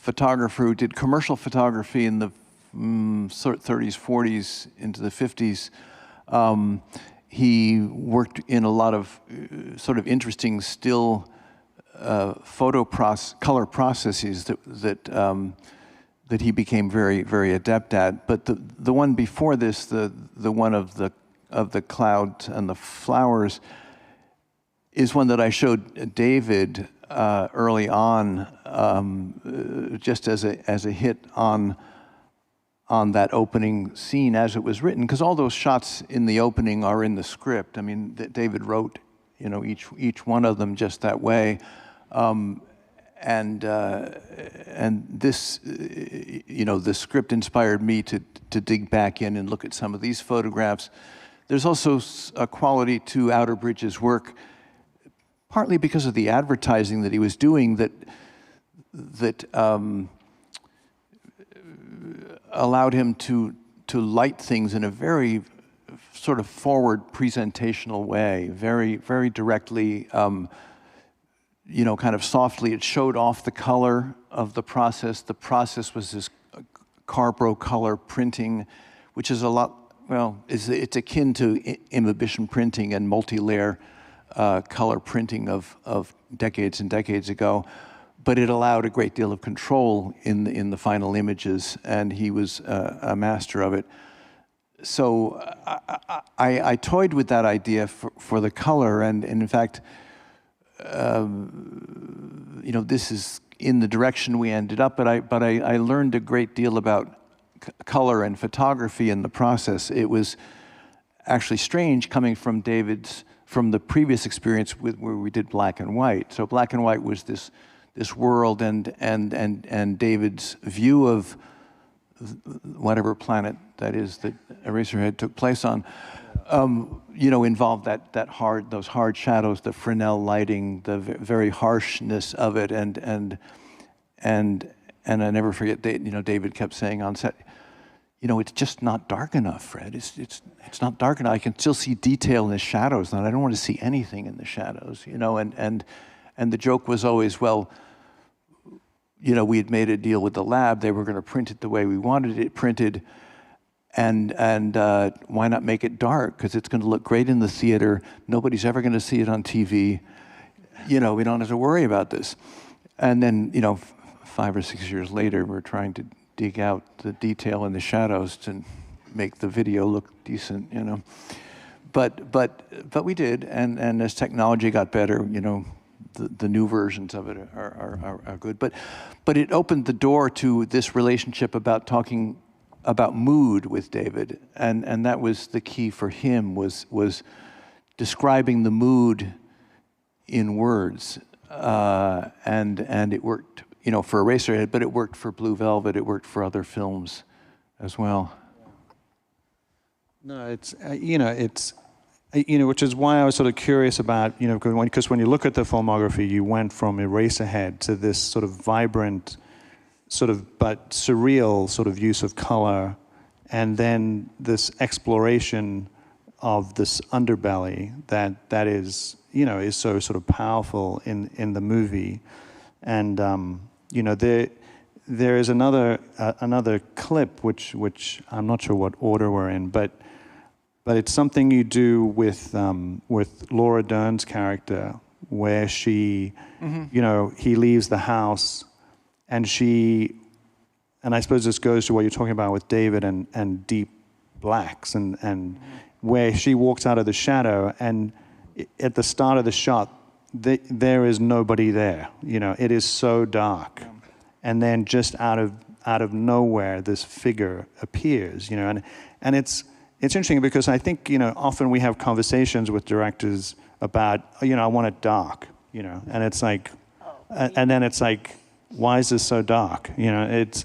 photographer who did commercial photography in the 30s, 40s, into the 50s. He worked in a lot of sort of interesting still color processes that he became very, very adept at. But the one before this, the one of the clouds and the flowers, is one that I showed David early on, just as a hit on that opening scene as it was written, because all those shots in the opening are in the script. I mean, David wrote, you know, each one of them just that way. And this, you know, the script inspired me to dig back in and look at some of these photographs. There's also a quality to Outerbridge's work, partly because of the advertising that he was doing, that allowed him to light things in a very sort of forward presentational way, very, very directly. You know, kind of softly, it showed off the color of the process. The process was this Carbro color printing, which is a lot, well, it's akin to imbibition printing and multi-layer color printing of decades and decades ago. But it allowed a great deal of control in the final images, and he was a master of it. So I toyed with that idea for the color, and in fact, you know, this is in the direction we ended up, but I learned a great deal about color and photography in the process. It was actually strange coming from from the previous experience where we did black and white. So black and white was this world, and David's view of whatever planet that is that Eraserhead took place on. You know, involved those hard shadows, the Fresnel lighting, the very harshness of it, and I never forget. You know, David kept saying on set, you know, it's just not dark enough, Fred. It's not dark enough. I can still see detail in the shadows, and I don't want to see anything in the shadows. You know, and the joke was always, well, you know, we had made a deal with the lab. They were going to print it the way we wanted it printed. And why not make it dark? Because it's going to look great in the theater. Nobody's ever going to see it on TV. You know, we don't have to worry about this. And then, you know, 5 or 6 years later, we're trying to dig out the detail in the shadows to make the video look decent, you know. But we did, and as technology got better, you know, the new versions of it are good. But it opened the door to this relationship about talking about mood with David, and that was the key for him, was describing the mood in words, and it worked, you know, for Eraserhead, but it worked for Blue Velvet, it worked for other films as well. No, it's which is why I was sort of curious about, you know, because when you look at the filmography, you went from Eraserhead to this sort of vibrant, sort of but surreal sort of use of color, and then this exploration of this underbelly that is, you know, is so sort of powerful in the movie. And you know, there is another clip which I'm not sure what order we're in, but it's something you do with Laura Dern's character, where she, you know, he leaves the house, and I suppose this goes to what you're talking about with David and deep blacks and where she walks out of the shadow, and at the start of the shot, there is nobody there. You know, it is so dark, and then just out of nowhere, this figure appears. You know, and it's interesting because I think, you know, often we have conversations with directors about, you know, I want it dark. You know, and it's like, and then it's like, why is this so dark? You know, it's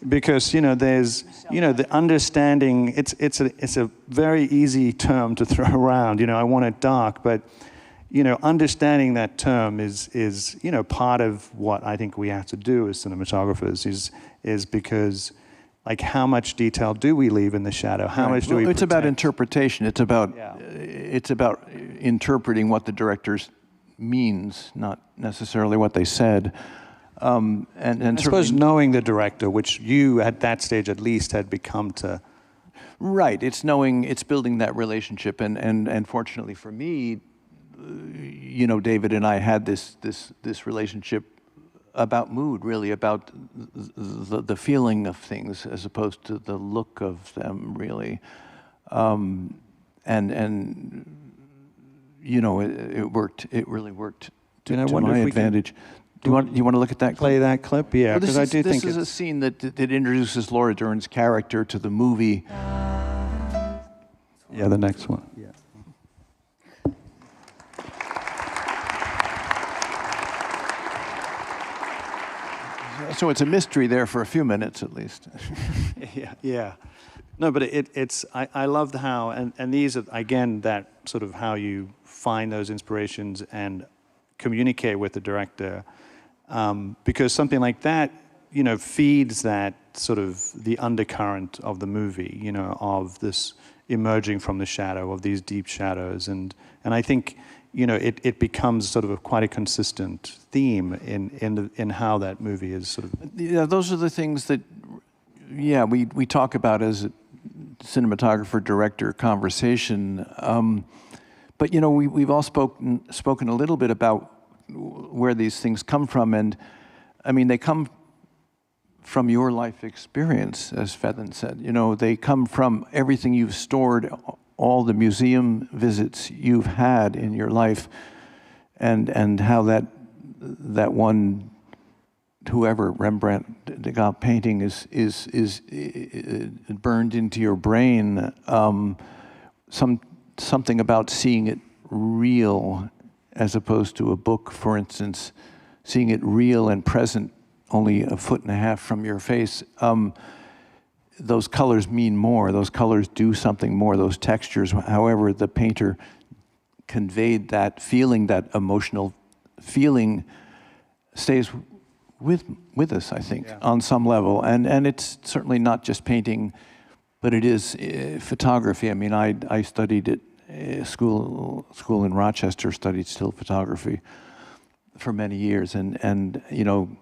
because, you know, there's, you know, the understanding, it's a very easy term to throw around, you know, I want it dark, but, you know, understanding that term is, you know, part of what I think we have to do as cinematographers is because, like, how much detail do we leave in the shadow? How much do we It's about interpretation. It's about, Yeah. it's about interpreting what the director's means, not necessarily what they said. And I suppose knowing the director, which you at that stage at least had become to. Right, it's building that relationship, and fortunately for me, you know, David and I had this relationship about mood, really, about the feeling of things as opposed to the look of them, really, and you know, it worked. It really worked to my advantage. Do you want to look at that? Play that clip? Yeah, because I do think this is a scene that introduces Laura Dern's character to the movie. Yeah, the next one. Yeah. So it's a mystery there for a few minutes at least. Yeah. No, but I loved how, and these are, again, that sort of how you find those inspirations and communicate with the director. Because something like that, you know, feeds that sort of the undercurrent of the movie, you know, of this emerging from the shadow, of these deep shadows. And I think, you know, it becomes sort of quite a consistent theme in how that movie is sort of. Yeah, those are the things that, yeah, we talk about as a cinematographer-director conversation. But, you know, we've all spoken a little bit about where these things come from, and I mean, they come from your life experience, as Fedlin said. You know, they come from everything you've stored, all the museum visits you've had in your life, and how that one, whoever, Rembrandt, Degas painting is burned into your brain. Something about seeing it real, as opposed to a book, for instance, seeing it real and present only a foot and a half from your face. Those colors mean more. Those colors do something more. Those textures, however the painter conveyed that feeling, that emotional feeling, stays with us, I think, on some level. And it's certainly not just painting, but it is photography. I mean, I studied at school in Rochester, studied still photography for many years, and you know,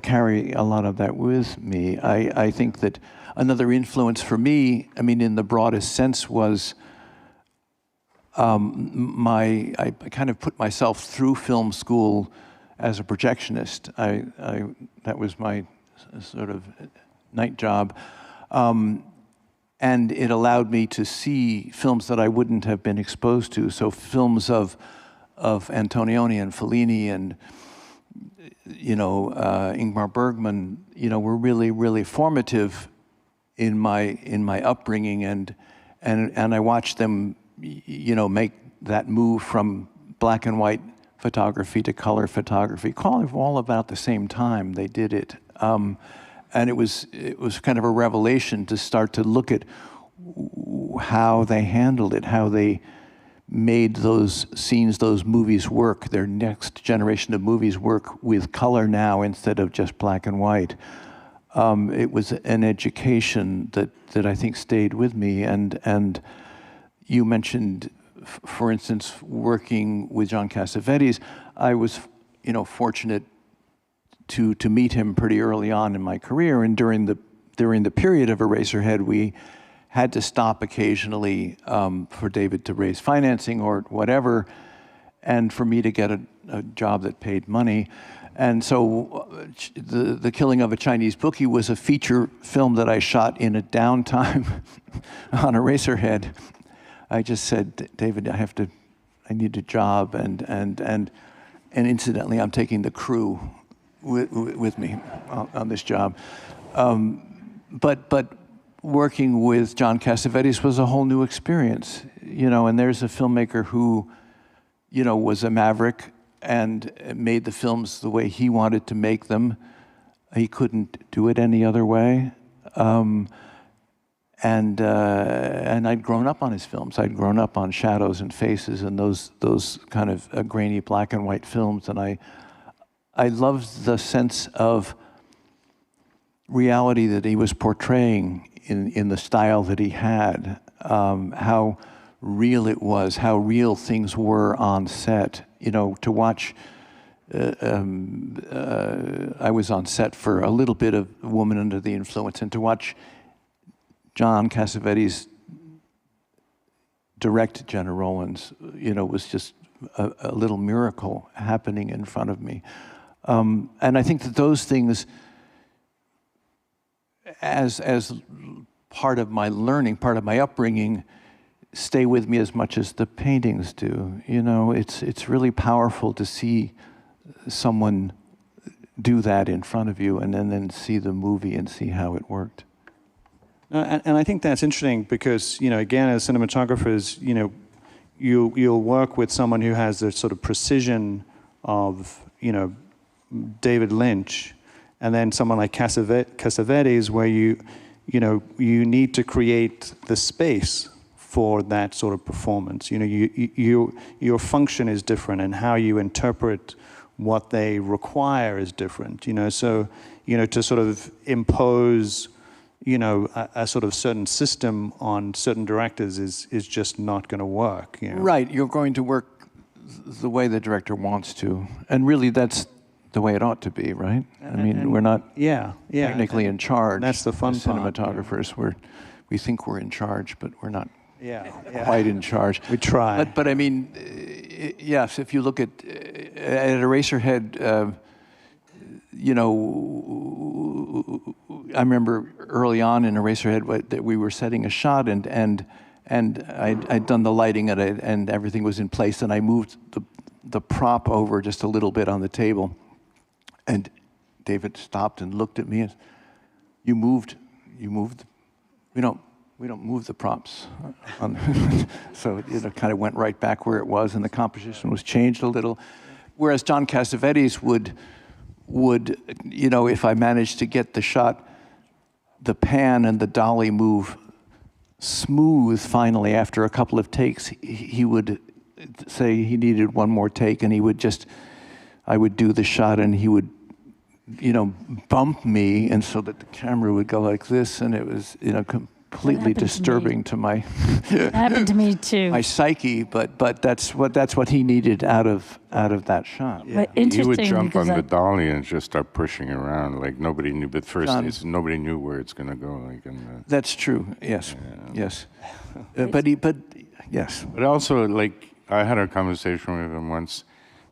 carry a lot of that with me. I think that another influence for me, I mean, in the broadest sense, was I kind of put myself through film school as a projectionist. That was my sort of night job. And it allowed me to see films that I wouldn't have been exposed to. So films of Antonioni and Fellini and, you know, Ingmar Bergman, you know, were really, really formative in my upbringing, and I watched them, you know, make that move from black and white photography to color photography, all about the same time they did it. And it was kind of a revelation to start to look at how they handled it, how they made those scenes, those movies work, their next generation of movies work with color now instead of just black and white. It was an education that I think stayed with me. And you mentioned, for instance, working with John Cassavetes. I was, you know, fortunate to meet him pretty early on in my career, and during the period of Eraserhead, we had to stop occasionally for David to raise financing or whatever, and for me to get a job that paid money. And so the Killing of a Chinese Bookie was a feature film that I shot in a downtime on Eraserhead. I just said, David, I need a job, and incidentally, I'm taking the crew with me on this job. But working with John Cassavetes was a whole new experience, and there's a filmmaker who, was a maverick and made the films the way he wanted to make them. He couldn't do it any other way. And I'd grown up on his films. I'd grown up on Shadows and Faces and those kind of grainy black and white films. And I loved the sense of reality that he was portraying in the style that he had, how real it was, how real things were on set. To watch, I was on set for a little bit of Woman Under the Influence, and to watch John Cassavetes direct Jenna Rollins, was just a little miracle happening in front of me. And I think that those things, as part of my learning, part of my upbringing, stay with me as much as the paintings do. It's really powerful to see someone do that in front of you, and then see the movie and see how it worked. And I think that's interesting because, again, as cinematographers, you'll work with someone who has the sort of precision of, David Lynch, and then someone like Cassavetes, where you need to create the space for that sort of performance. Your function is different, and how you interpret what they require is different. So to sort of impose a sort of certain system on certain directors is just not going to work. Right, you're going to work the way the director wants to, and really that's the way it ought to be, right? I mean, we're not technically in charge. That's the fun part. Cinematographers, we think we're in charge, but we're not quite in charge. We try. But I mean, yes, if you look at Eraserhead, I remember early on in Eraserhead that we were setting a shot, and I'd done the lighting and everything was in place, and I moved the prop over just a little bit on the table, and David stopped and looked at me and, you moved. We don't move the props. So it kind of went right back where it was, and the composition was changed a little. Whereas John Cassavetes would, if I managed to get the shot, the pan and the dolly move smooth finally after a couple of takes, he would say he needed one more take, and I would do the shot, and he would, bump me, and so that the camera would go like this, and it was, completely disturbing to my It happened to me too. my psyche, but that's what he needed out of that shot. But He would interesting jump on because the dolly and just start pushing around like nobody knew. But first, nobody knew where it's going to go. That's true. Yes, yes. But yes. But also, I had a conversation with him once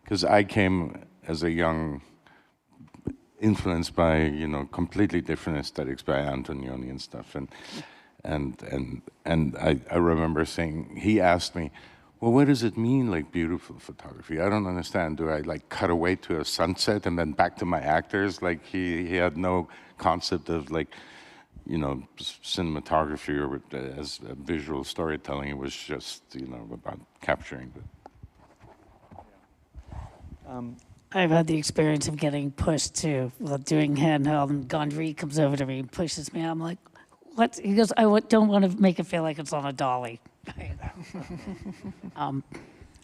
because I came as a young, influenced by completely different aesthetics by Antonioni and stuff, and I remember saying, he asked me, well, what does it mean, beautiful photography? I don't understand. Do I cut away to a sunset and then back to my actors? He had no concept of cinematography or as visual storytelling. It was just about capturing I've had the experience of getting pushed too, while doing handheld, and Gondry comes over to me and pushes me. I'm like, what? He goes, don't want to make it feel like it's on a dolly.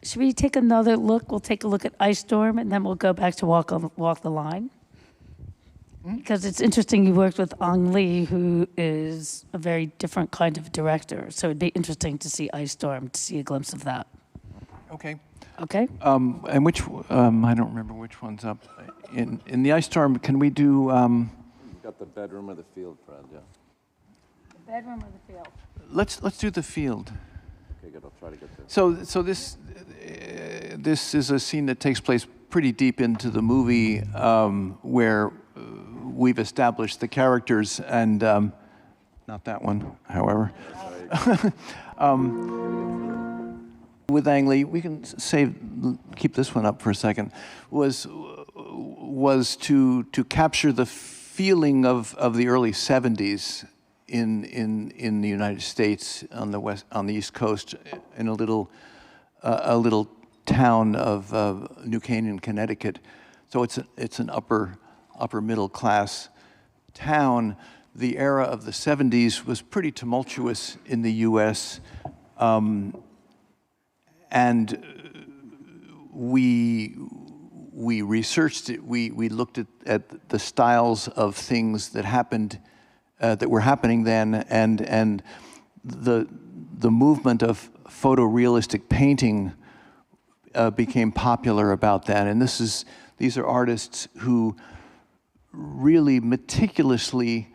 Should we take another look? We'll take a look at Ice Storm, and then we'll go back to Walk the Line. Because it's interesting, you worked with Ang Lee, who is a very different kind of director. So it'd be interesting to see Ice Storm, to see a glimpse of that. Okay. Okay. And which I don't remember which one's up. In the Ice Storm, can we do? You got the bedroom or the field, Fred? Yeah. The bedroom or the field? Let's do the field. Okay, good. I'll try to get there. So this is a scene that takes place pretty deep into the movie, where we've established the characters, and not that one, however. With Ang Lee, we can keep this one up for a second, was to capture the feeling of the early 70s in the United States on the East Coast, in a little town of New Canaan, Connecticut. So it's an upper middle class town. The era of the 70s was pretty tumultuous in the U.S. And we researched it. We looked at the styles of things that happened, that were happening then, and the movement of photorealistic painting became popular about that. And these are artists who really meticulously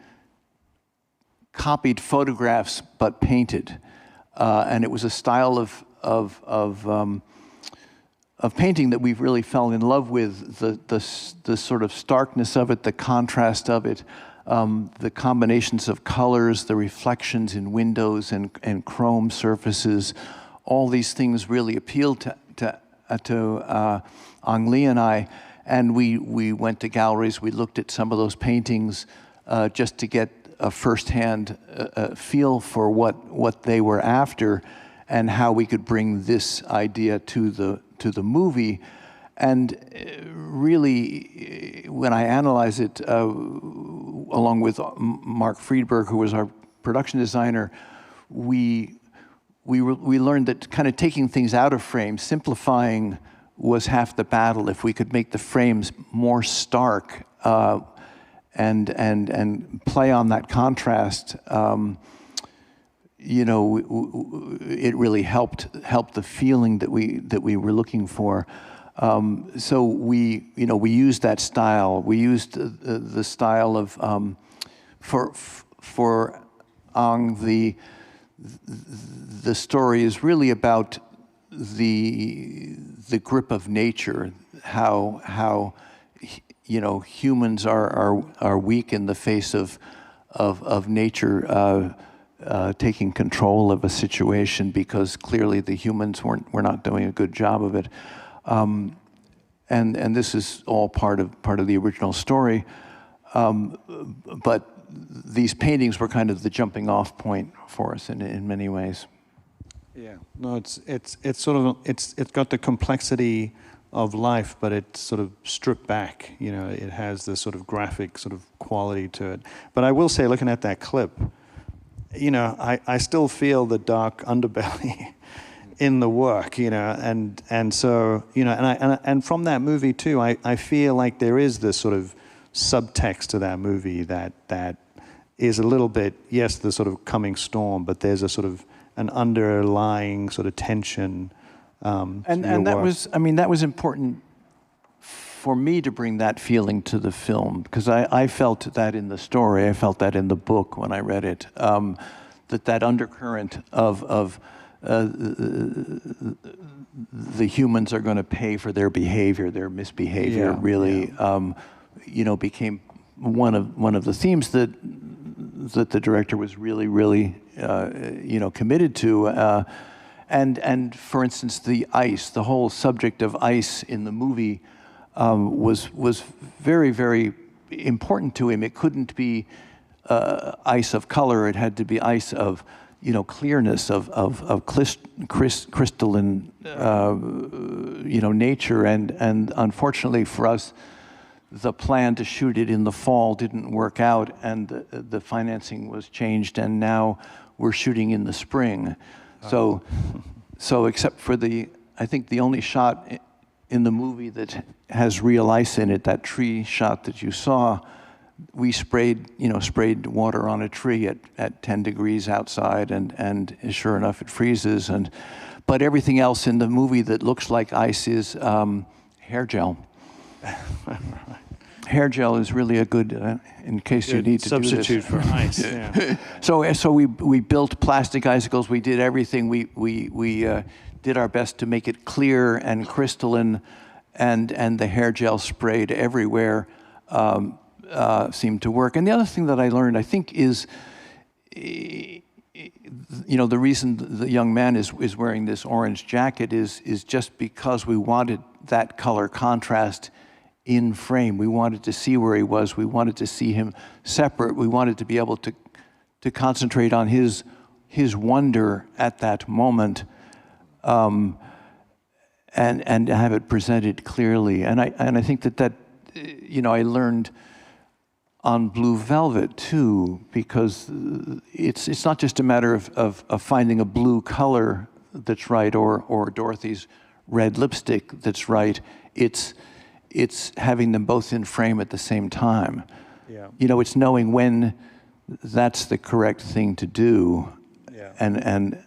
copied photographs but painted, and it was a style of painting that we've really fell in love with, the sort of starkness of it, the contrast of it, the combinations of colors, the reflections in windows and chrome surfaces. All these things really appealed to Ang Lee and I, and we went to galleries. We looked at some of those paintings just to get a firsthand feel for what they were after, and how we could bring this idea to the movie. And really, when I analyze it, along with Mark Friedberg, who was our production designer, we learned that kind of taking things out of frame, simplifying, was half the battle. If we could make the frames more stark and play on that contrast, you know, it really helped the feeling that we were looking for. So we used that style. We used the style of for Ang. The story is really about the grip of nature. How you know, humans are weak in the face of nature taking control of a situation, because clearly the humans were not doing a good job of it. And this is all part of the original story, but these paintings were kind of the jumping off point for us in many ways. Yeah, no, it's sort of it's got the complexity of life, but it's sort of stripped back. You know, it has the sort of graphic sort of quality to it. But I will say, looking at that clip, you know, I still feel the dark underbelly in the work, you know, and so, you know, and from that movie too, I feel like there is this sort of subtext to that movie that is a little bit, yes, the sort of coming storm, but there's a sort of an underlying sort of tension. And that was, I mean, that was important for me to bring that feeling to the film, because I felt that in the story, I felt that in the book when I read it, that undercurrent of the humans are going to pay for their behavior, their misbehavior, you know, became one of the themes that the director was really, you know, committed to. And for instance, the ice, the whole subject of ice in the movie was very, very important to him. It couldn't be ice of color. It had to be ice of, you know, clearness, of crystalline, you know, nature. And unfortunately for us, the plan to shoot it in the fall didn't work out, and the financing was changed, and now we're shooting in the spring. So except for I think the only shot in the movie that has real ice in it, that tree shot that you saw, we sprayed water on a tree at 10 degrees outside, and sure enough, it freezes. But everything else in the movie that looks like ice is hair gel. hair gel is really a good, in case you need to substitute do this. for ice. Yeah. So we built plastic icicles. We did everything. We did our best to make it clear and crystalline, and the hair gel sprayed everywhere seemed to work. And the other thing that I learned, I think, is, the reason the young man is wearing this orange jacket is just because we wanted that color contrast in frame. We wanted to see where he was. We wanted to see him separate. We wanted to be able to concentrate on his wonder at that moment, and have it presented clearly. And I think that I learned on Blue Velvet too, because it's not just a matter of finding a blue color that's right, or Dorothy's red lipstick that's right. It's having them both in frame at the same time. Yeah. It's knowing when that's the correct thing to do, Yeah. and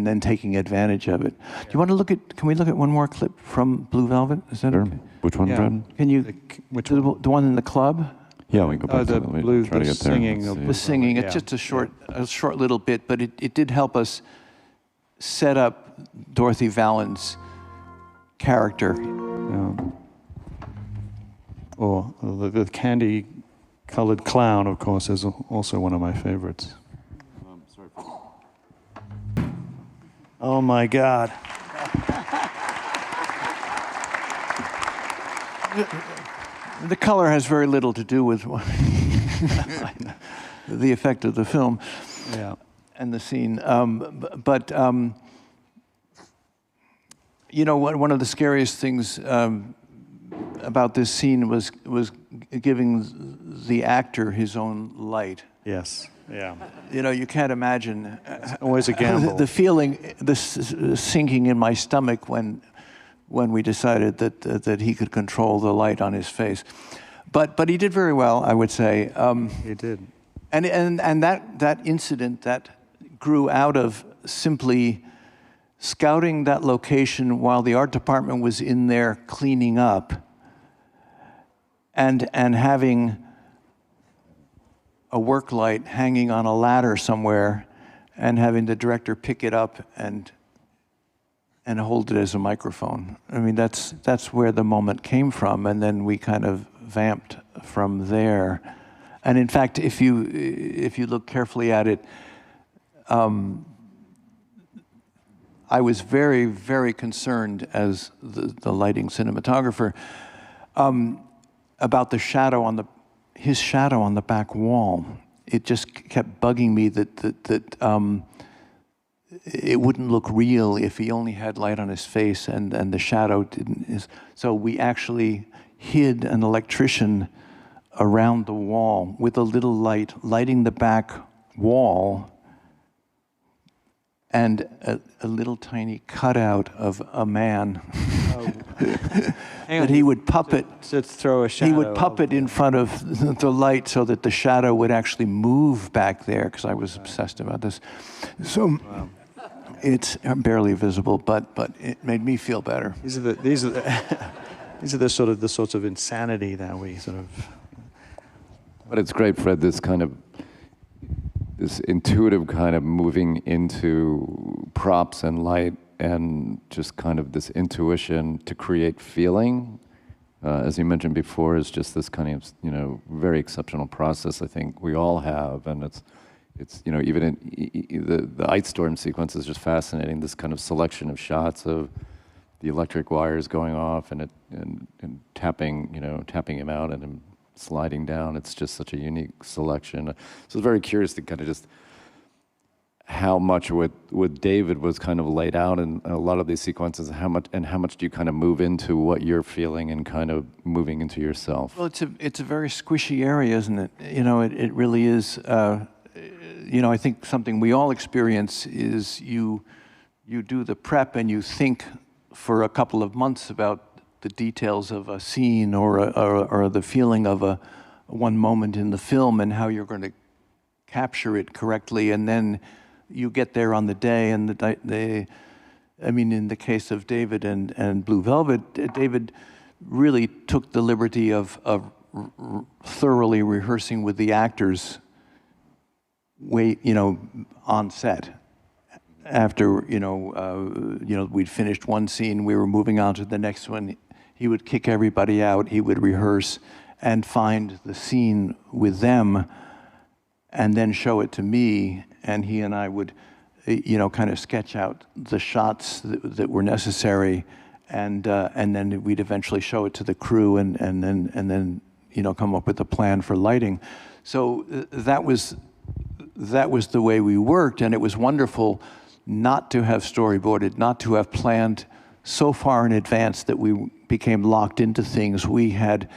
then taking advantage of it. Yeah. Do you want to can we look at one more clip from Blue Velvet? Is that okay? Which one, Brad? Can you, which one? The one in the club? Yeah, we can go back to the that. blue, Try to the get there. singing. The singing, it's just a short little bit, but it did help us set up Dorothy Vallen's character. Yeah. Or the candy-colored clown, of course, is also one of my favorites. Oh my God. The color has very little to do with the effect of the film, and the scene. But one of the scariest things about this scene was giving the actor his own light. Yes. Yeah. You can't imagine. It's always a gamble. The feeling, the sinking in my stomach when we decided that he could control the light on his face, but he did very well, I would say. He did. And that incident that grew out of simply scouting that location while the art department was in there cleaning up, and having a work light hanging on a ladder somewhere, and having the director pick it up and hold it as a microphone. I mean, that's where the moment came from, and then we kind of vamped from there. And in fact, if you look carefully at it, I was very, very concerned as the lighting cinematographer about the shadow his shadow on the back wall. It just kept bugging me that it wouldn't look real if he only had light on his face and the shadow didn't. So we actually hid an electrician around the wall with a little light, lighting the back wall, and a little tiny cutout of a man that he would puppet. To throw a shadow. He would puppet in front of the light so that the shadow would actually move back there, because I was obsessed about this. So it's barely visible, but it made me feel better. These are the sorts of insanity that we sort of. But it's great, Fred, this intuitive kind of moving into props and light, and just kind of this intuition to create feeling, as you mentioned before, is just this kind of very exceptional process I think we all have, and it's even in the ice storm sequence is just fascinating. This kind of selection of shots of the electric wires going off and tapping him out and him sliding down. It's just such a unique selection. So I was very curious to kind of just how much with David was kind of laid out in a lot of these sequences, how much do you kind of move into what you're feeling and kind of moving into yourself? Well, it's a very squishy area, isn't it? It really is. I think something we all experience is you do the prep and you think for a couple of months about the details of a scene or the feeling of one moment in the film and how you're going to capture it correctly, and then you get there on the day, and in the case of David and Blue Velvet, David really took the liberty of thoroughly rehearsing with the actors on set. After, we'd finished one scene, we were moving on to the next one. He would kick everybody out, he would rehearse and find the scene with them and then show it to me, and he and I would, kind of sketch out the shots that were necessary, and then we'd eventually show it to the crew, and then come up with a plan for lighting. So that was the way we worked, and it was wonderful not to have storyboarded, not to have planned so far in advance that we became locked into things. We had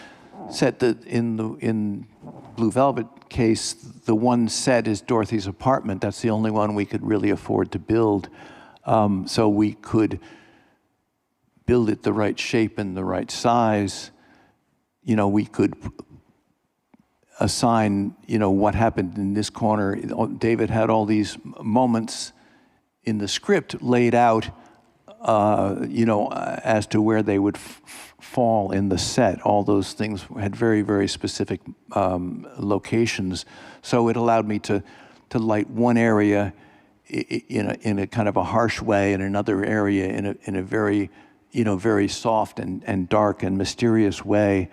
set that in Blue Velvet case, the one set is Dorothy's apartment. That's the only one we could really afford to build. So we could build it the right shape and the right size. We could assign, what happened in this corner. David had all these moments in the script laid out, as to where they would fall in the set. All those things had very, very specific locations. So it allowed me to light one area in a kind of a harsh way, and another area in a very, very soft and dark and mysterious way.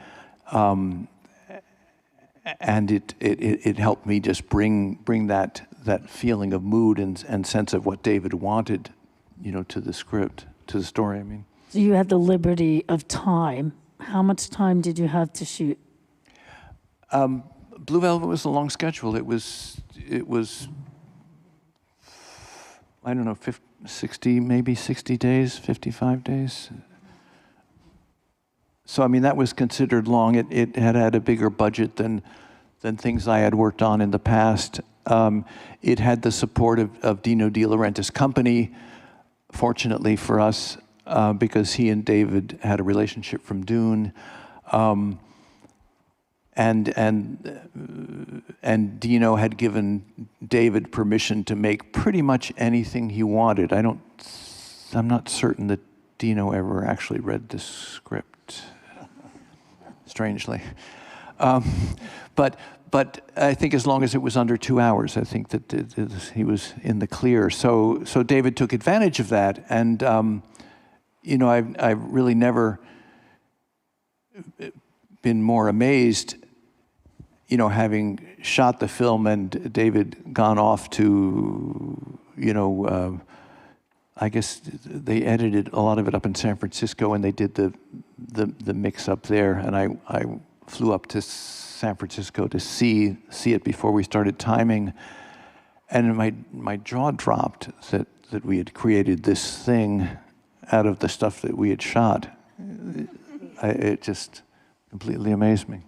And it helped me just bring that feeling of mood and sense of what David wanted, to the script, to the story, I mean. So you had the liberty of time. How much time did you have to shoot? Blue Velvet was a long schedule. It was I don't know, 60 days, 55 days. So, I mean, that was considered long. It had a bigger budget than things I had worked on in the past. It had the support of Dino De Laurentiis' company, fortunately for us, because he and David had a relationship from Dune. And Dino had given David permission to make pretty much anything he wanted. I'm not certain that Dino ever actually read the script, strangely. But I think as long as it was under 2 hours, I think that he was in the clear. So David took advantage of that, and I've really never been more amazed, having shot the film and David gone off to, I guess they edited a lot of it up in San Francisco, and they did the mix up there, and I flew up to San Francisco to see it before we started timing, and my jaw dropped that we had created this thing out of the stuff that we had shot. It just completely amazed me.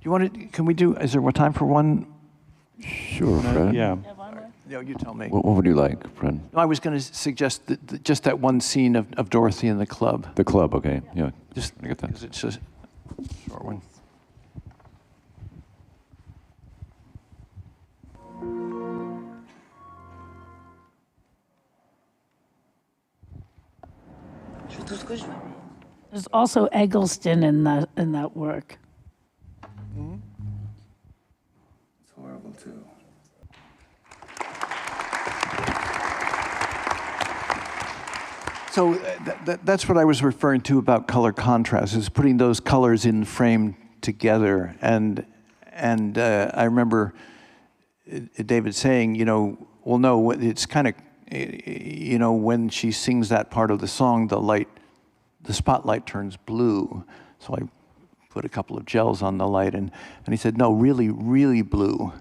Is there time for one? Sure, Fred. Yeah. No, you tell me. What would you like, Fred? No, I was going to suggest just that one scene of Dorothy in the club. The club, okay. Yeah. Just I get that. because it's a short one. There's also Eggleston in that work. Mm-hmm. It's horrible too. So that's what I was referring to about color contrast, is putting those colors in frame together. And I remember David saying, well, no, it's kind of, when she sings that part of the song, the spotlight turns blue. So I put a couple of gels on the light, and he said, no, really, really blue.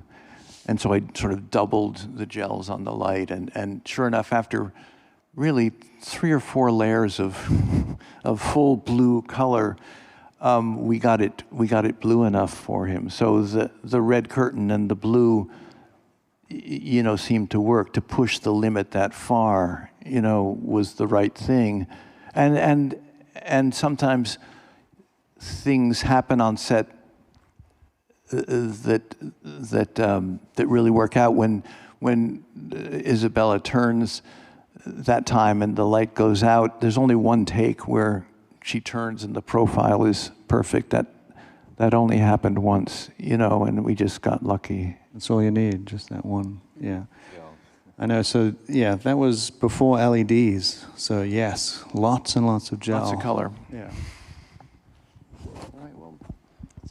And so I sort of doubled the gels on the light, and sure enough, after really 3 or 4 layers of full blue color, we got it blue enough for him. So the red curtain and the blue, seemed to work. To push the limit that far, was the right thing. And sometimes things happen on set that really work out. When Isabella turns that time and the light goes out, there's only one take where she turns and the profile is perfect. That only happened once, you know, and we just got lucky. That's all you need, just that one. Yeah. I know. So yeah, that was before LEDs. So yes, lots and lots of gel. Lots of color. Yeah. All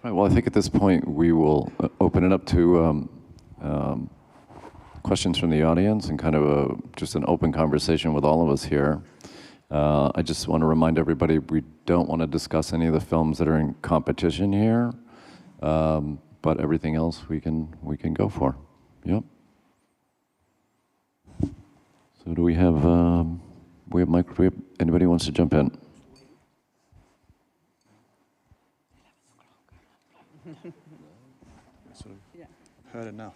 right, well, I think at this point we will open it up to questions from the audience and kind of just an open conversation with all of us here. I just want to remind everybody we don't want to discuss any of the films that are in competition here, but everything else we can go for. Yep. So do we have Mike? Do we have anybody who wants to jump in? Sort of heard enough.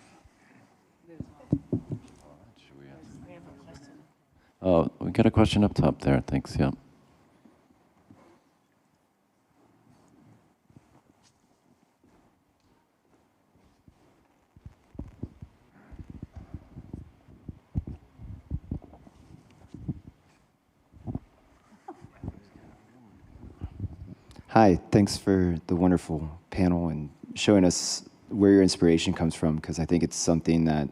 Oh, we got a question up top there. Thanks. Yeah. Hi, thanks for the wonderful panel and showing us where your inspiration comes from, because I think it's something that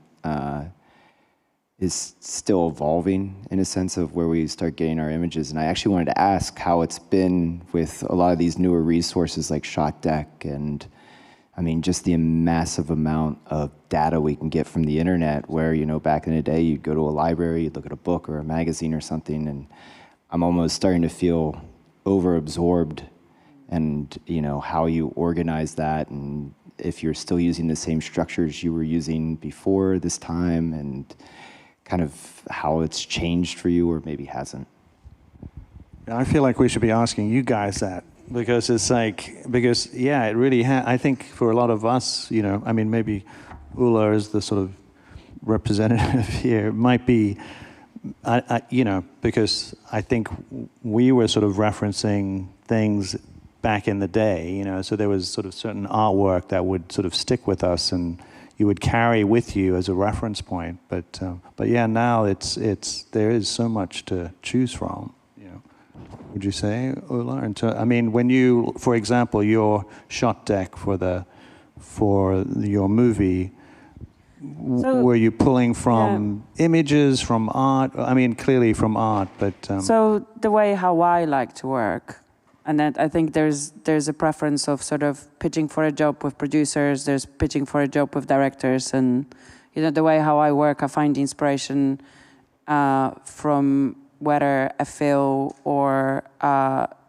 is still evolving in a sense of where we start getting our images. And I actually wanted to ask how it's been with a lot of these newer resources like Shot Deck and, I mean, just the massive amount of data we can get from the internet where, you know, back in the day, you'd go to a library, you'd look at a book or a magazine or something, and I'm almost starting to feel over-absorbed, and, you know, how you organize that, and if you're still using the same structures you were using before this time, and kind of how it's changed for you or maybe hasn't. I feel like we should be asking you guys that, because it's like, because yeah, it really I think for a lot of us, you know, I mean, maybe Ulla is the sort of representative here, it might be, you know, because I think we were sort of referencing things back in the day, you know, so there was sort of certain artwork that would sort of stick with us and you would carry with you as a reference point. But yeah, now there is so much to choose from. You know, would you say, Ulla? I mean, when you, for example, your Shot Deck for your movie, were you pulling from images, from art? I mean, clearly from art, but so the way how I like to work. And that I think there's a preference of sort of pitching for a job with producers, there's pitching for a job with directors, and you know the way how I work, I find inspiration from whether a film or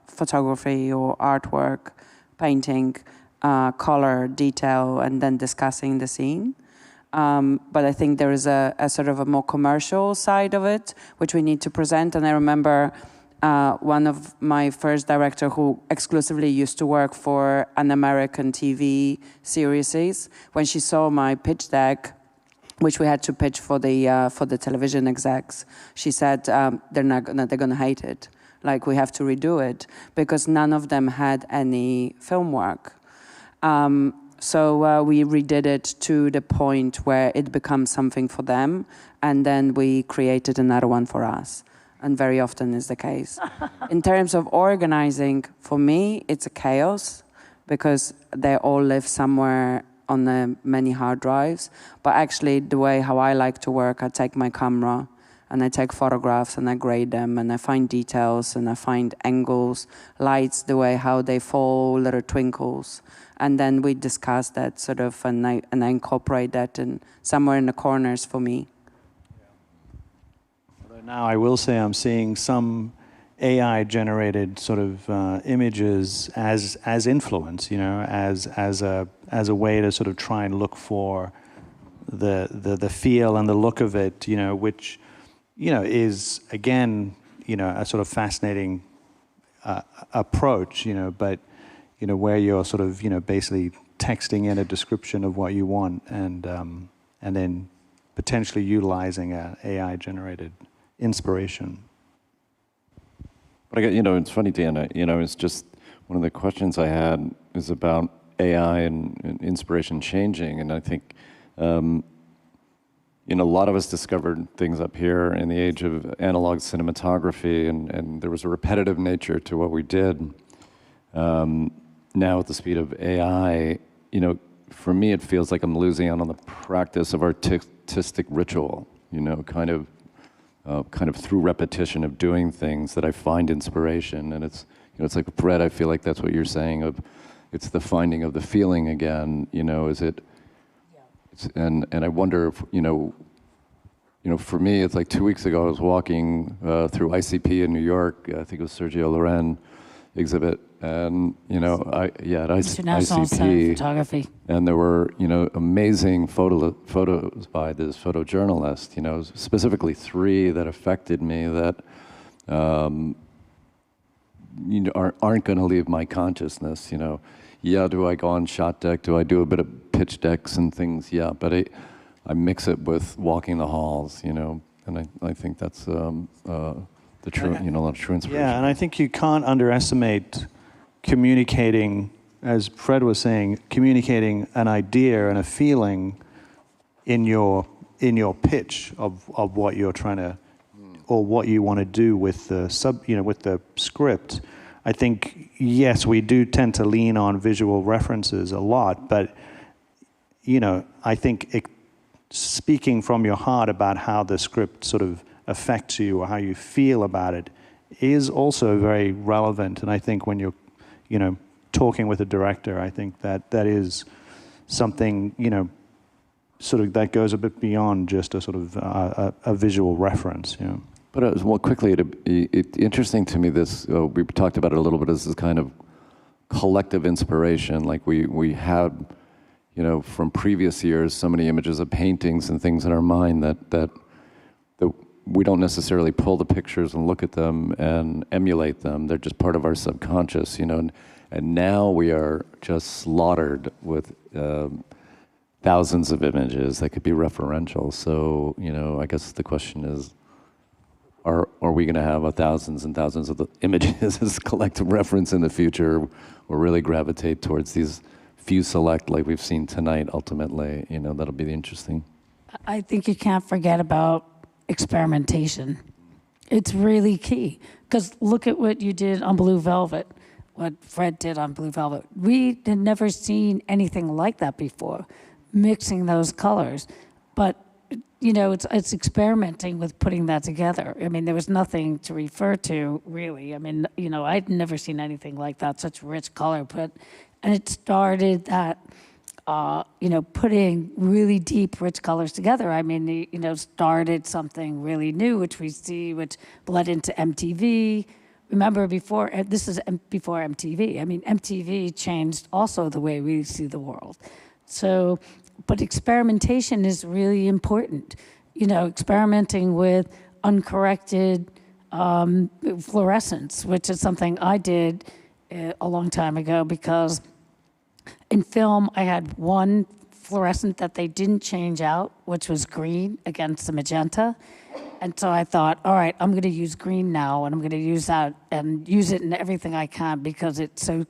photography or artwork, painting, color, detail, and then discussing the scene. But I think there is a sort of a more commercial side of it, which we need to present. And I remember one of my first director who exclusively used to work for an American TV series, when she saw my pitch deck, which we had to pitch for the television execs, she said they're gonna hate it. Like, we have to redo it because none of them had any film work. So we redid it to the point where it becomes something for them, and then we created another one for us. And very often is the case. In terms of organizing, for me, it's a chaos because they all live somewhere on many hard drives. But actually, the way how I like to work, I take my camera and I take photographs and I grade them and I find details and I find angles, lights, the way how they fall, little twinkles. And then we discuss that sort of, and I incorporate that in somewhere in the corners for me. Now I will say I'm seeing some AI-generated sort of images as influence, you know, as a way to sort of try and look for the feel and the look of it, you know, which, you know, is again, you know, a sort of fascinating approach, you know, but you know, where you're sort of, you know, basically texting in a description of what you want and then potentially utilizing an AI-generated inspiration. But you know, it's funny, Dan, you know, it's just one of the questions I had is about AI and inspiration changing. And I think, you you know, a lot of us discovered things up here in the age of analog cinematography, and there was a repetitive nature to what we did. Now with the speed of AI, you know, for me it feels like I'm losing out on the practice of artistic ritual, you know, kind of through repetition of doing things that I find inspiration. And it's, you know, it's like, Fred, I feel like that's what you're saying, of it's the finding of the feeling again, you know, is it, it's, and I wonder if, you know, for me, it's like 2 weeks ago, I was walking through ICP in New York. I think it was Sergio Loren exhibit, and you know, at International ICP, Photography, and there were, you know, amazing photos by this photojournalist. You know, specifically 3 that affected me that you know aren't going to leave my consciousness. You know, yeah, do I go on shot deck? Do I do a bit of pitch decks and things? Yeah, but I mix it with walking the halls, you know, and I think that's the true, you know, true inspiration. Yeah, and I think you can't underestimate communicating, as Fred was saying, communicating an idea and a feeling in your pitch of what you're trying to, or what you want to do with the with the script. I think, yes, we do tend to lean on visual references a lot, but you know, I think speaking from your heart about how the script sort of affects you or how you feel about it is also very relevant. And I think when you're, you know, talking with a director, I think that is something, you know, sort of that goes a bit beyond just a sort of a visual reference, you know. But well, quickly, it's interesting to me, this, we talked about it a little bit as this kind of collective inspiration, like we had, you know, from previous years, so many images of paintings and things in our mind that we don't necessarily pull the pictures and look at them and emulate them. They're just part of our subconscious, you know. And now we are just slaughtered with thousands of images that could be referential. So, you know, I guess the question is, are we going to have thousands and thousands of the images as collective reference in the future, or really gravitate towards these few select, like we've seen tonight, ultimately? You know, that'll be interesting. I think you can't forget about experimentation. It's really key, because look at what you did on Blue Velvet, what Fred did on Blue Velvet. We had never seen anything like that before, mixing those colors. But, you know, it's experimenting with putting that together. I mean, there was nothing to refer to, really. I mean, you know, I'd never seen anything like that, such rich color. And it started that, you know, putting really deep, rich colors together. I mean, you know, started something really new, which we see, which bled into MTV. Remember, this is before MTV. I mean, MTV changed also the way we see the world. So, but experimentation is really important. You know, experimenting with uncorrected fluorescence, which is something I did a long time ago, because in film, I had one fluorescent that they didn't change out, which was green against the magenta. And so I thought, all right, I'm going to use green now, and I'm going to use that and use it in everything I can, because it so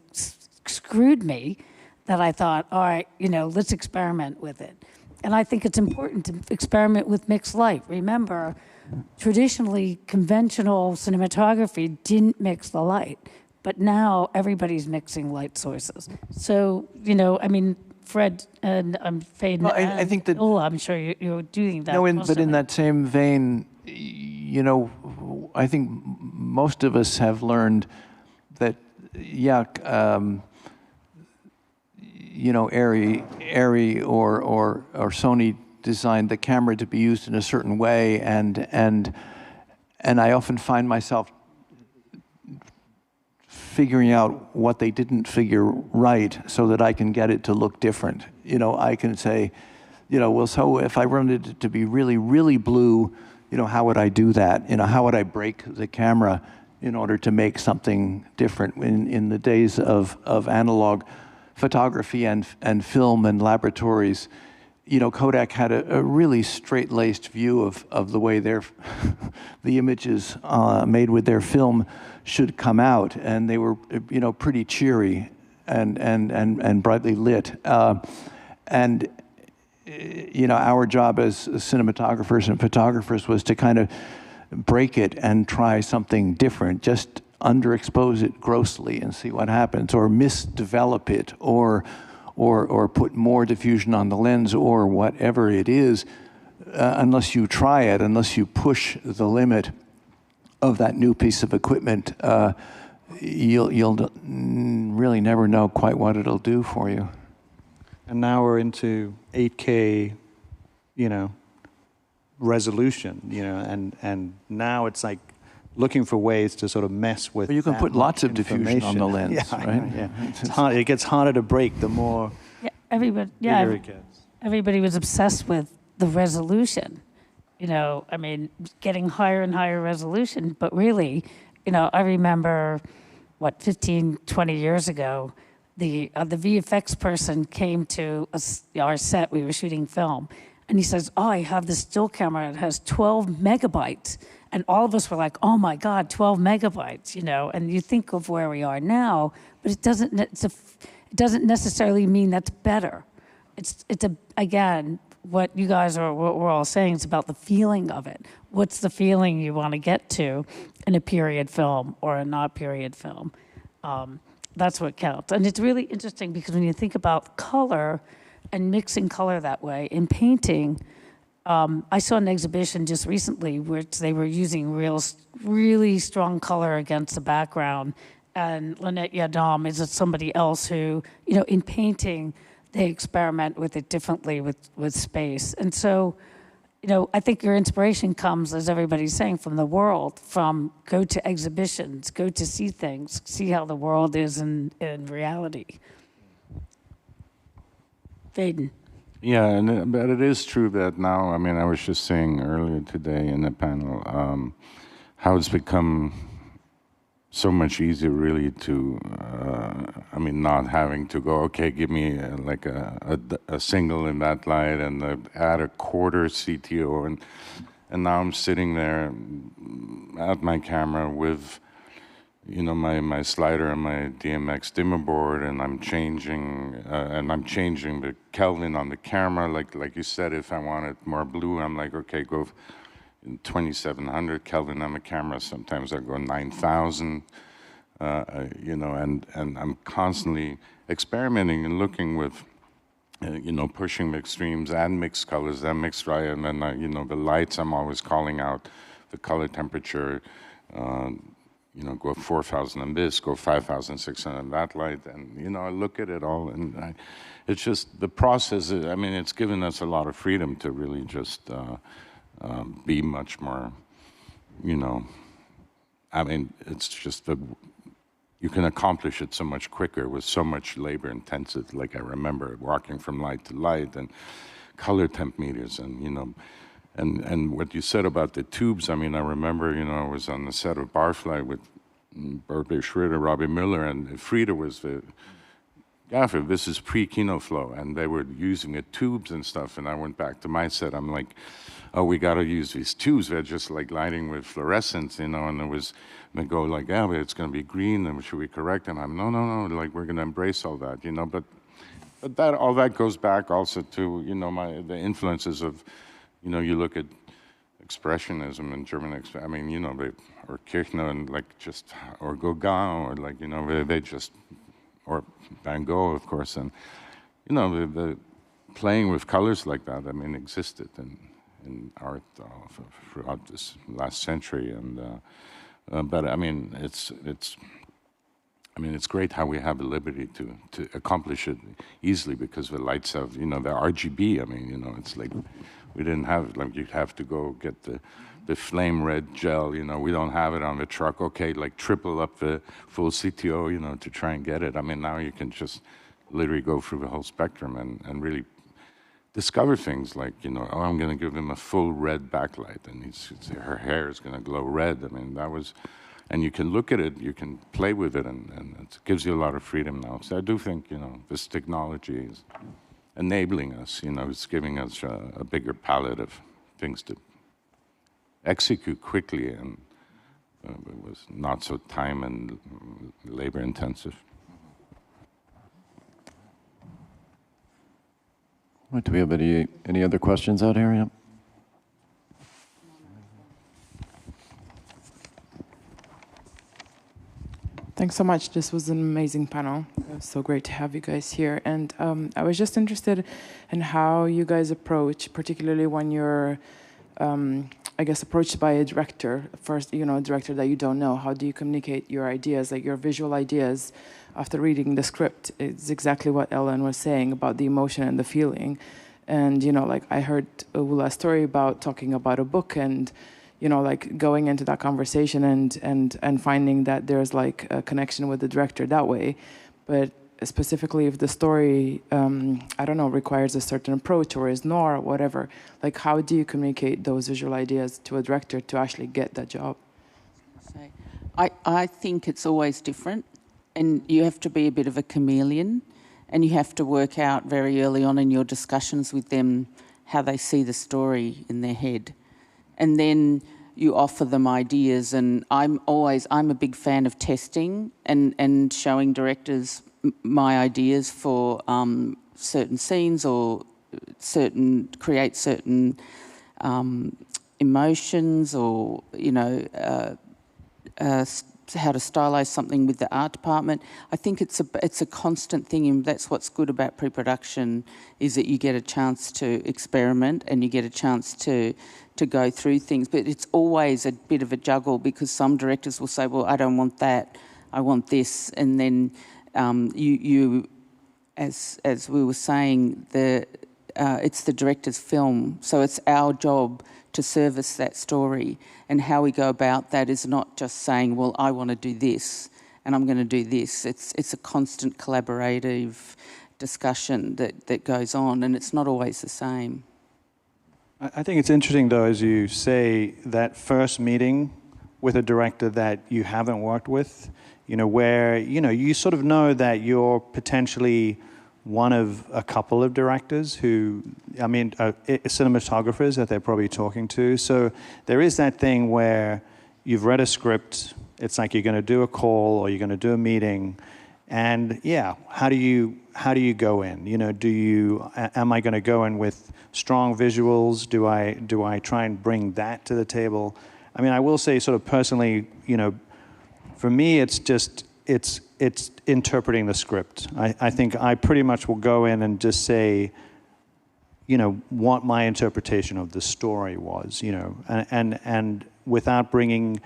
screwed me that I thought, all right, you know, let's experiment with it. And I think it's important to experiment with mixed light. Remember, traditionally, conventional cinematography didn't mix the light. But now everybody's mixing light sources. So, you know, I mean, Fred and Faden, well, I think that, I'm sure you're doing that. No, but in that same vein, you know, I think most of us have learned that, yeah, you know, Arri or Sony designed the camera to be used in a certain way, and I often find myself figuring out what they didn't figure right so that I can get it to look different. You know, I can say, you know, well, so if I wanted it to be really, really blue, you know, how would I do that? You know, how would I break the camera in order to make something different? In the days of analog photography and film and laboratories, you know, Kodak had a really straight-laced view of the way the images made with their film should come out, and they were, you know, pretty cheery and brightly lit. And our job as cinematographers and photographers was to kind of break it and try something different, just underexpose it grossly and see what happens, or misdevelop it, or put more diffusion on the lens, or whatever it is. Unless you try it, unless you push the limit of that new piece of equipment, you'll really never know quite what it'll do for you. And now we're into 8K, resolution, and now it's like looking for ways to sort of mess with. But you can that put lots of diffusion on the lens, yeah, right? Yeah, it's hard. It gets harder to break the more. Yeah, bigger it gets. everybody was obsessed with the resolution. Getting higher and higher resolution. But really, I remember, 15, 20 years ago, the VFX person came to our set. We were shooting film. And he says, oh, I have this still camera that has 12 megabytes. And all of us were like, oh my God, 12 megabytes, And you think of where we are now, but it doesn't necessarily mean that's better. Again, what you guys what we're all saying is about the feeling of it. What's the feeling you want to get to in a period film or a not period film? That's what counts. And it's really interesting because when you think about color and mixing color that way in painting, I saw an exhibition just recently which they were using really strong color against the background. And Lynette Yadam is somebody else who, in painting, they experiment with it differently with space. And so, I think your inspiration comes, as everybody's saying, from the world, from go to exhibitions, go to see things, see how the world is in reality. Faden. Yeah, but it is true that now, I was just saying earlier today in the panel, how it's become so much easier really to, not having to go, okay, give me a single in that light and add a quarter CTO. And now I'm sitting there at my camera with, my slider and my DMX dimmer board, and I'm changing the Kelvin on the camera. Like you said, if I wanted more blue, I'm like, okay, go 2700 Kelvin on the camera. Sometimes I go 9,000, and I'm constantly experimenting and looking with, pushing extremes and mixed colors and mixed light, and then, the lights, I'm always calling out the color temperature, go 4,000 on this, go 5,600 on that light, and, I look at it all, and it's just, the process, it's given us a lot of freedom to really just be much more, it's just you can accomplish it so much quicker with so much labor intensive. Like I remember walking from light to light and color temp meters and, and what you said about the tubes, I remember, I was on the set of Barfly with Berkeley Schroeder, Robbie Miller, and Frida was the gaffer. This is pre-KinoFlow, and they were using the tubes and stuff, and I went back to my set. I'm like, oh, we got to use these tubes. They're just like lighting with fluorescence, and there was, they go like, yeah, but it's going to be green, and should we correct? And I'm, no, like we're going to embrace all that, but that, all that goes back also to, the influences of, you look at expressionism in German, or Kirchner and or Gauguin, or they just, or Van Gogh, of course, and, the playing with colors like that, existed in art throughout this last century, and but it's great how we have the liberty to accomplish it easily because the lights have, the RGB. It's like we didn't have, you'd have to go get the flame red gel. We don't have it on the truck. Okay, triple up the full CTO, to try and get it. Now you can just literally go through the whole spectrum and really discover things like, oh, I'm going to give him a full red backlight, and her hair is going to glow red. That was, and you can look at it, you can play with it, and it gives you a lot of freedom now. So I do think, this technology is enabling us, it's giving us a bigger palette of things to execute quickly, and it was not so time and labor intensive. Right, do we have any other questions out here? Yeah. Thanks so much. This was an amazing panel. It was so great to have you guys here. And I was just interested in how you guys approach, particularly when you're, I guess, approached by a director, first, you know, a director that you don't know. How do you communicate your ideas, like your visual ideas, after reading the script? It's exactly what Ellen was saying about the emotion and the feeling. And, you know, like I heard Ula's story about talking about a book and, you know, like going into that conversation and finding that there's like a connection with the director that way. But specifically if the story, I don't know, requires a certain approach or is noir or whatever, like how do you communicate those visual ideas to a director to actually get that job? I think it's always different, and you have to be a bit of a chameleon, and you have to work out very early on in your discussions with them how they see the story in their head. And then you offer them ideas, and I'm a big fan of testing and showing directors my ideas for certain scenes or create certain emotions, or, you know, how to stylize something with the art department. I think it's a constant thing, and that's what's good about pre-production, is that you get a chance to experiment and you get a chance to go through things. But it's always a bit of a juggle, because some directors will say, well, I don't want that, I want this. And then you as we were saying, it's the director's film, so it's our job to service that story. And how we go about that is not just saying, well, I want to do this and I'm going to do this. It's a constant collaborative discussion that goes on, and it's not always the same. I think it's interesting, though, as you say, that first meeting with a director that you haven't worked with, you know, where, you know, you sort of know that you're potentially one of a couple of directors who, I mean, cinematographers that they're probably talking to. So there is that thing where you've read a script, it's like you're going to do a call or you're going to do a meeting, and yeah, how do you go in? You know, am I going to go in with strong visuals? Do I try and bring that to the table? I mean, I will say, sort of personally, you know, for me, it's interpreting the script. I think I pretty much will go in and just say, you know, what my interpretation of the story was, you know, and without bringing,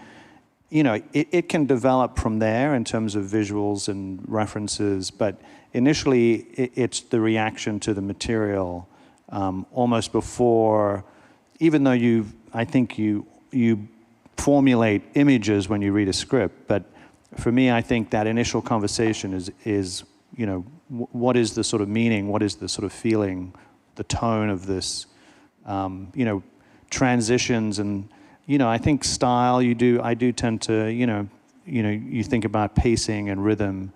you know, it can develop from there in terms of visuals and references, but initially it's the reaction to the material, almost before, even though I think you formulate images when you read a script, but for me, I think that initial conversation is, you know, what is the sort of meaning, what is the sort of feeling, the tone of this, you know, transitions, and, you know, I think style, I do tend to, you know, you think about pacing and rhythm,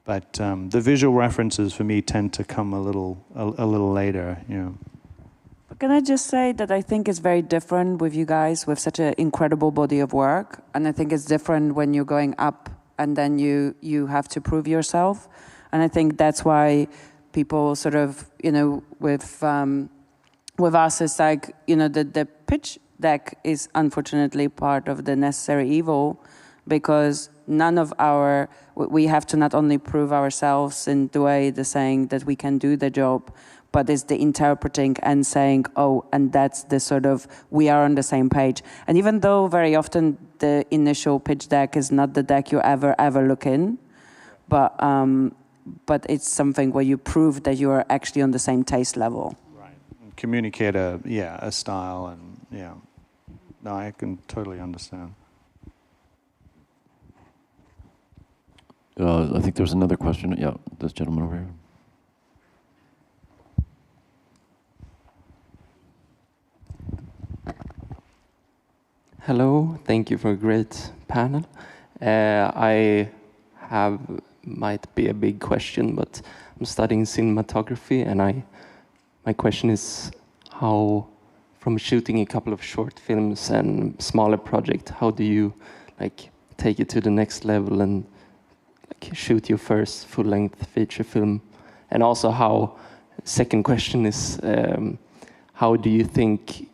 but the visual references for me tend to come a little later, you know. Can I just say that I think it's very different with you guys with such an incredible body of work, and I think it's different when you're going up and then you have to prove yourself, and I think that's why people sort of, you know, with us, it's like, you know, the pitch deck is unfortunately part of the necessary evil, because we have to not only prove ourselves in the way the saying that we can do the job, but it's the interpreting and saying, oh, and that's the sort of, we are on the same page. And even though very often the initial pitch deck is not the deck you ever look in, but it's something where you prove that you are actually on the same taste level. Right. Communicate a style, and yeah. No, I can totally understand. I think there's another question. Yeah, this gentleman over here. Hello, thank you for a great panel. Might be a big question, but I'm studying cinematography, and my question is how, from shooting a couple of short films and smaller project, how do you like take it to the next level and like shoot your first full-length feature film, and also how second question is, how do you think,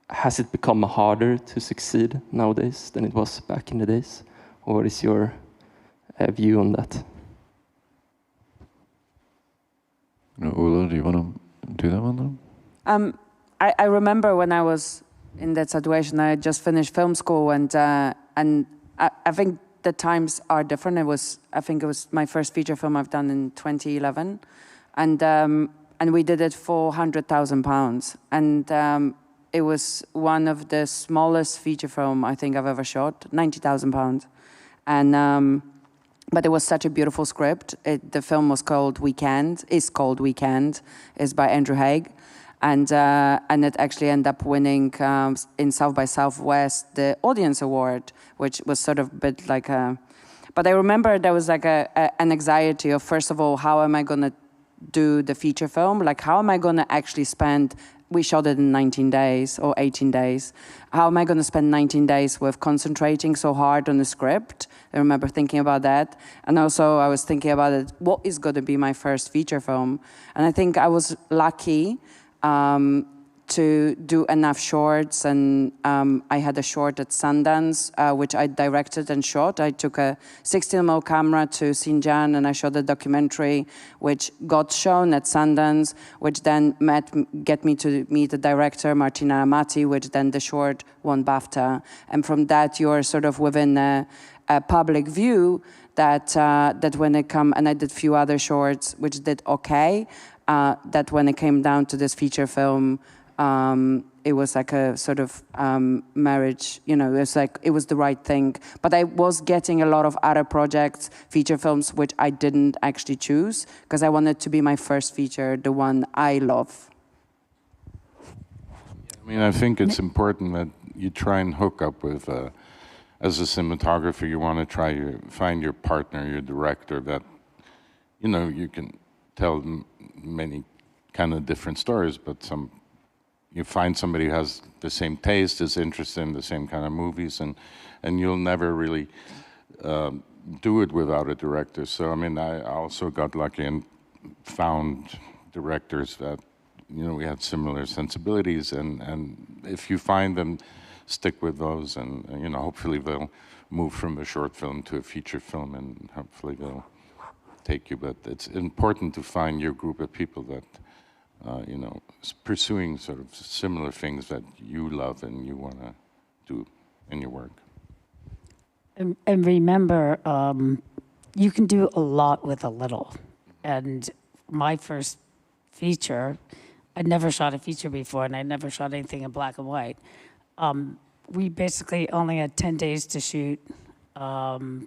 has it become harder to succeed nowadays than it was back in the days? Or what is your view on that? Ulla, do you want to do that one though? I remember when I was in that situation, I had just finished film school, and I think the times are different. I think it was my first feature film I've done in 2011, and we did it for £100,000, and it was one of the smallest feature film I think I've ever shot, £90,000, and. But it was such a beautiful script. The film was called Weekend. It's by Andrew Haigh, and it actually ended up winning in South by Southwest the Audience Award, which was sort of a bit like a. But I remember there was like an anxiety of, first of all, how am I going to do the feature film? Like, how am I going to actually spend? We shot it in 19 days or 18 days. How am I going to spend 19 days with concentrating so hard on the script? I remember thinking about that. And also I was thinking about it, what is going to be my first feature film? And I think I was lucky to do enough shorts. And I had a short at Sundance, which I directed and shot. I took a 16mm camera to Xinjiang, and I shot a documentary, which got shown at Sundance, which then get me to meet the director, Martina Amati, which then the short won BAFTA. And from that, you're sort of within a public view that when it come, and I did a few other shorts, which did okay, that when it came down to this feature film, it was like a sort of marriage, you know, it was the right thing. But I was getting a lot of other projects, feature films, which I didn't actually choose because I wanted to be my first feature, the one I love. I mean, I think it's important that you try and hook up with, as a cinematographer, you want to try to find your partner, your director, that, you know, you can tell many kind of different stories, but you find somebody who has the same taste, is interested in the same kind of movies, and you'll never really do it without a director. So, I mean, I also got lucky and found directors that, you know, we had similar sensibilities, and if you find them, stick with those, and, you know, hopefully they'll move from a short film to a feature film, and hopefully they'll take you. But it's important to find your group of people that, you know, pursuing sort of similar things that you love and you want to do in your work. And remember, you can do a lot with a little. And my first feature, I'd never shot a feature before, and I'd never shot anything in black and white. We basically only had 10 days to shoot. The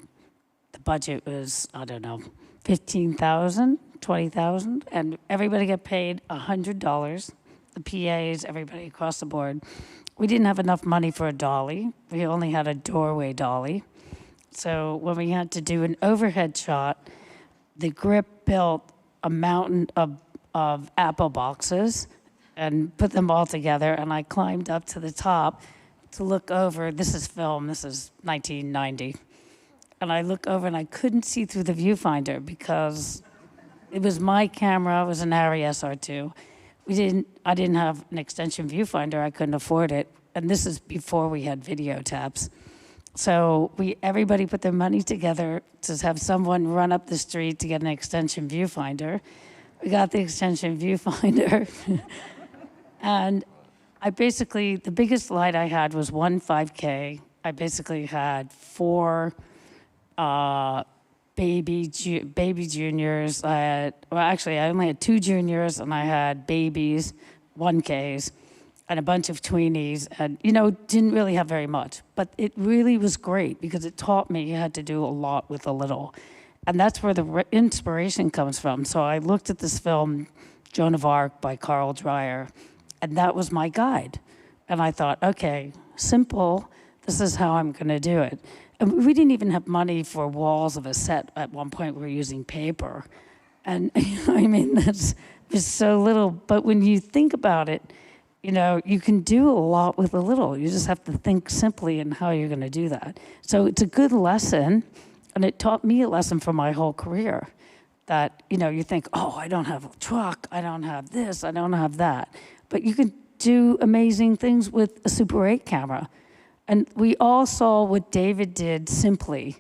budget was, I don't know, $15,000, $20,000, and everybody got paid $100. The PAs, everybody across the board. We didn't have enough money for a dolly. We only had a doorway dolly. So when we had to do an overhead shot, the grip built a mountain of apple boxes and put them all together, and I climbed up to the top to look over. This is film, this is 1990. And I look over and I couldn't see through the viewfinder because it was my camera, it was an Arri SR2. I didn't have an extension viewfinder, I couldn't afford it. And this is before we had video taps. So everybody put their money together to have someone run up the street to get an extension viewfinder. We got the extension viewfinder. And I basically, the biggest light I had was one 5K. I basically had 4 baby juniors. I only had 2 juniors, and I had babies, 1Ks, and a bunch of tweenies, and, you know, didn't really have very much. But it really was great because it taught me you had to do a lot with a little. And that's where the inspiration comes from. So I looked at this film, Joan of Arc by Carl Dreyer, and that was my guide. And I thought, okay, simple, this is how I'm gonna do it. And we didn't even have money for walls of a set. At one point, we were using paper. And I mean, that's just so little. But when you think about it, you know, you can do a lot with a little. You just have to think simply in how you're gonna do that. So it's a good lesson, and it taught me a lesson for my whole career. that, you know, you think, oh, I don't have a truck, I don't have this, I don't have that. But you can do amazing things with a Super 8 camera. And we all saw what David did simply,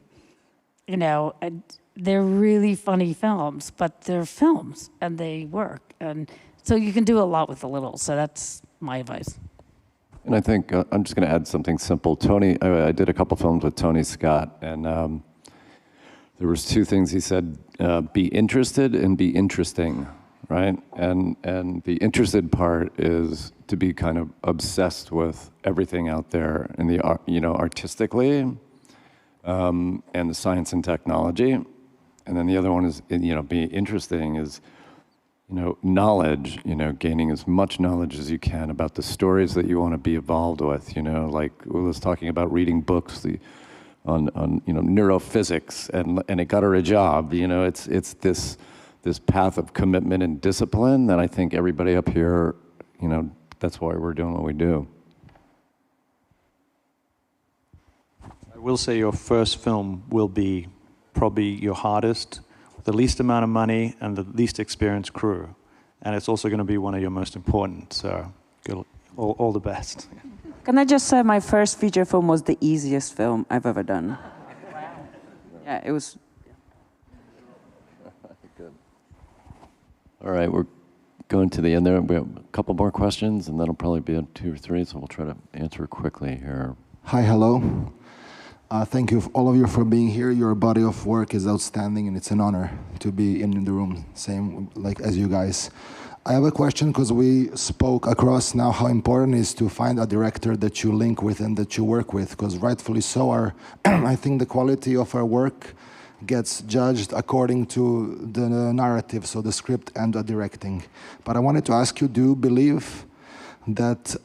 you know, and they're really funny films, but they're films and they work. And so you can do a lot with a little. So that's my advice. And I think I'm just going to add something simple. Tony, I did a couple films with Tony Scott, and there was two things he said: be interested and be interesting, right? And the interested part is to be kind of obsessed with everything out there in the you know, artistically, and the science and technology. And then the other one is, you know, be interesting is, you know, knowledge, you know, gaining as much knowledge as you can about the stories that you want to be involved with, you know, like Ula's talking about reading books on you know, neurophysics, and it got her a job, you know, it's this path of commitment and discipline that I think everybody up here, you know, that's why we're doing what we do. I will say your first film will be probably your hardest, the least amount of money and the least experienced crew. And it's also going to be one of your most important, so good, all the best. Can I just say my first feature film was the easiest film I've ever done. Yeah, it was. Good. All right, we're going to the end there. We have a couple more questions, and that'll probably be 2 or 3, so we'll try to answer quickly here. Hi, hello. Thank you, all of you, for being here. Your body of work is outstanding, and it's an honor to be in the room, same like as you guys. I have a question, because we spoke across now how important it is to find a director that you link with and that you work with, because rightfully so, I think the quality of our work gets judged according to the narrative, so the script and the directing. But I wanted to ask you, do you believe that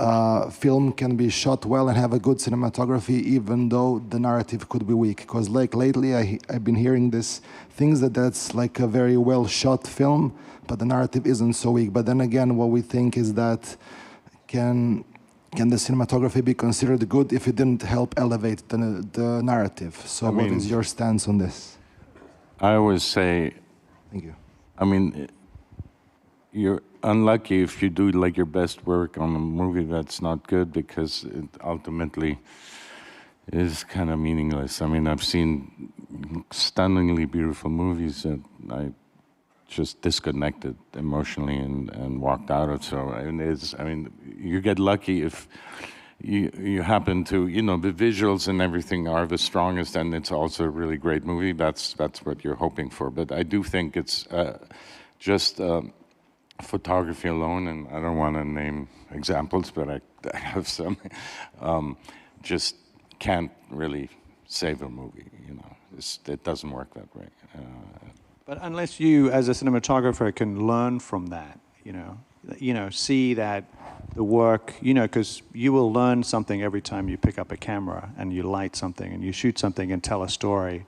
film can be shot well and have a good cinematography even though the narrative could be weak? Because like lately I've been hearing this things that's like a very well shot film, but the narrative isn't so weak. But then again, what we think is that can the cinematography be considered good if it didn't help elevate the narrative? So what is your stance on this? I always say, thank you. I mean, you're unlucky if you do like your best work on a movie that's not good, because it ultimately is kind of meaningless. I mean, I've seen stunningly beautiful movies that I just disconnected emotionally and walked out of. So, and it's, I mean, you get lucky if you happen to, you know, the visuals and everything are the strongest, and it's also a really great movie. That's what you're hoping for. But I do think it's just photography alone, and I don't want to name examples, but I have some, just can't really save a movie, you know. It doesn't work that way. But unless you, as a cinematographer, can learn from that, you know, see that the work, you know, because you will learn something every time you pick up a camera and you light something and you shoot something and tell a story.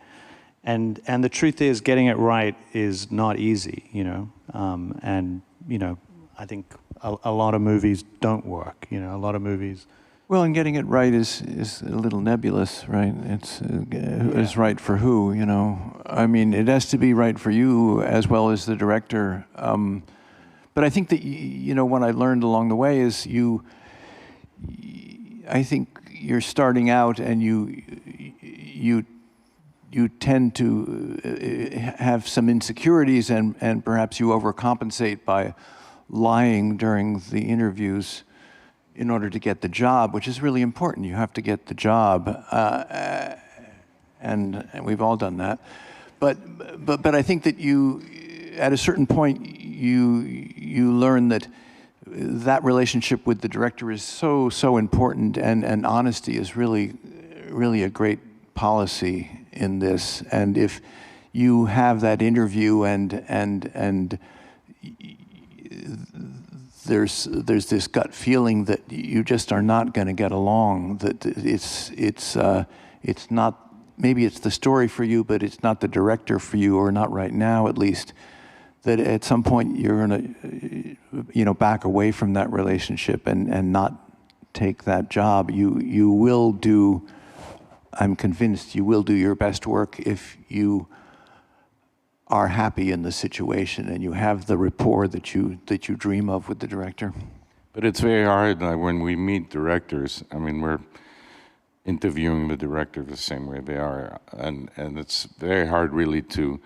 And the truth is, getting it right is not easy, you know. And, you know, I think a lot of movies don't work, you know, a lot of movies. Well, and getting it right is a little nebulous, right? It's is right for who, you know? I mean, it has to be right for you as well as the director. But I think that, you know, what I learned along the way is I think you're starting out and you tend to have some insecurities, and perhaps you overcompensate by lying during the interviews in order to get the job, which is really important. You have to get the job, and we've all done that. But I think that at a certain point, you learn that relationship with the director is so important, and honesty is really a great policy in this. And if you have that interview and there's this gut feeling that you just are not going to get along, that it's not, maybe it's the story for you, but it's not the director for you, or not right now at least, that at some point you're going to, you know, back away from that relationship and not take that job. You will do, I'm convinced you will do your best work if you are happy in the situation and you have the rapport that you dream of with the director. But it's very hard when we meet directors. I mean, we're interviewing the director the same way they are, and it's very hard really to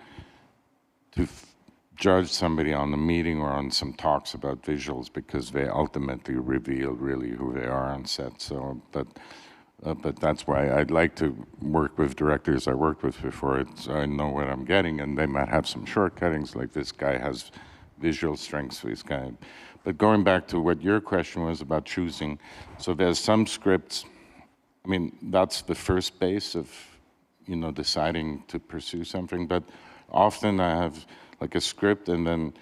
judge somebody on the meeting or on some talks about visuals, because they ultimately reveal really who they are on set. So, but that's why I'd like to work with directors I worked with before, so I know what I'm getting, and they might have some shortcomings, like this guy has visual strengths, this guy. But going back to what your question was about choosing, so there's some scripts, I mean, that's the first base of, you know, deciding to pursue something, but often I have like a script, and then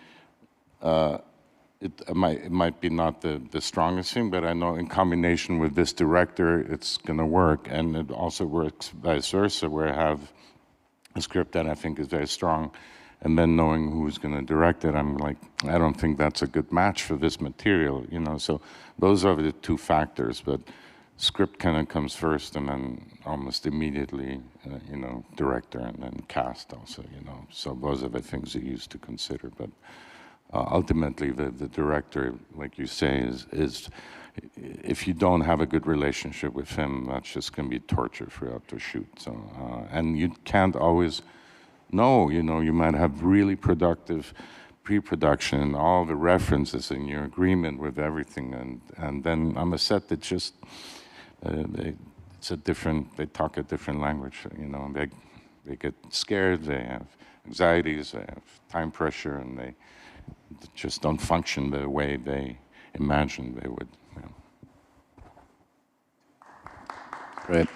it might be not the strongest thing, but I know in combination with this director, it's gonna work. And it also works vice versa, where I have a script that I think is very strong, and then knowing who's gonna direct it, I'm like, I don't think that's a good match for this material, you know? So those are the two factors, but script kind of comes first, and then almost immediately, you know, director, and then cast also, you know? So those are the things you used to consider, but ultimately, the director, like you say, is if you don't have a good relationship with him, that's just going to be torture throughout the shoot. So, and you can't always know, you know, you might have really productive pre-production, all the references in your agreement with everything, and then on a set that just, it's a different, they talk a different language, you know, they get scared, they have anxieties, they have time pressure, and they just don't function the way they imagined they would. Yeah. Great.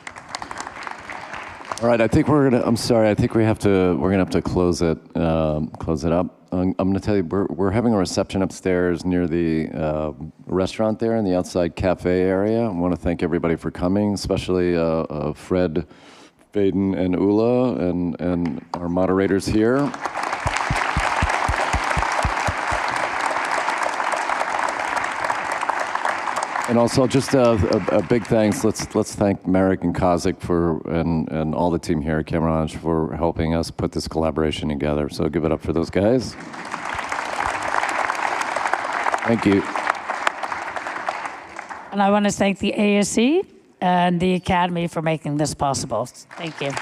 All right, I think we're gonna. I'm sorry. I think we're gonna have to close it up. I'm gonna tell you, we're having a reception upstairs near the restaurant there in the outside cafe area. I want to thank everybody for coming, especially Fred, Baden, and Ula, and our moderators here. And also, just a big thanks. Let's thank Marek and Kazik and all the team here at Camerimage for helping us put this collaboration together. So give it up for those guys. Thank you. And I want to thank the ASC and the Academy for making this possible. Thank you.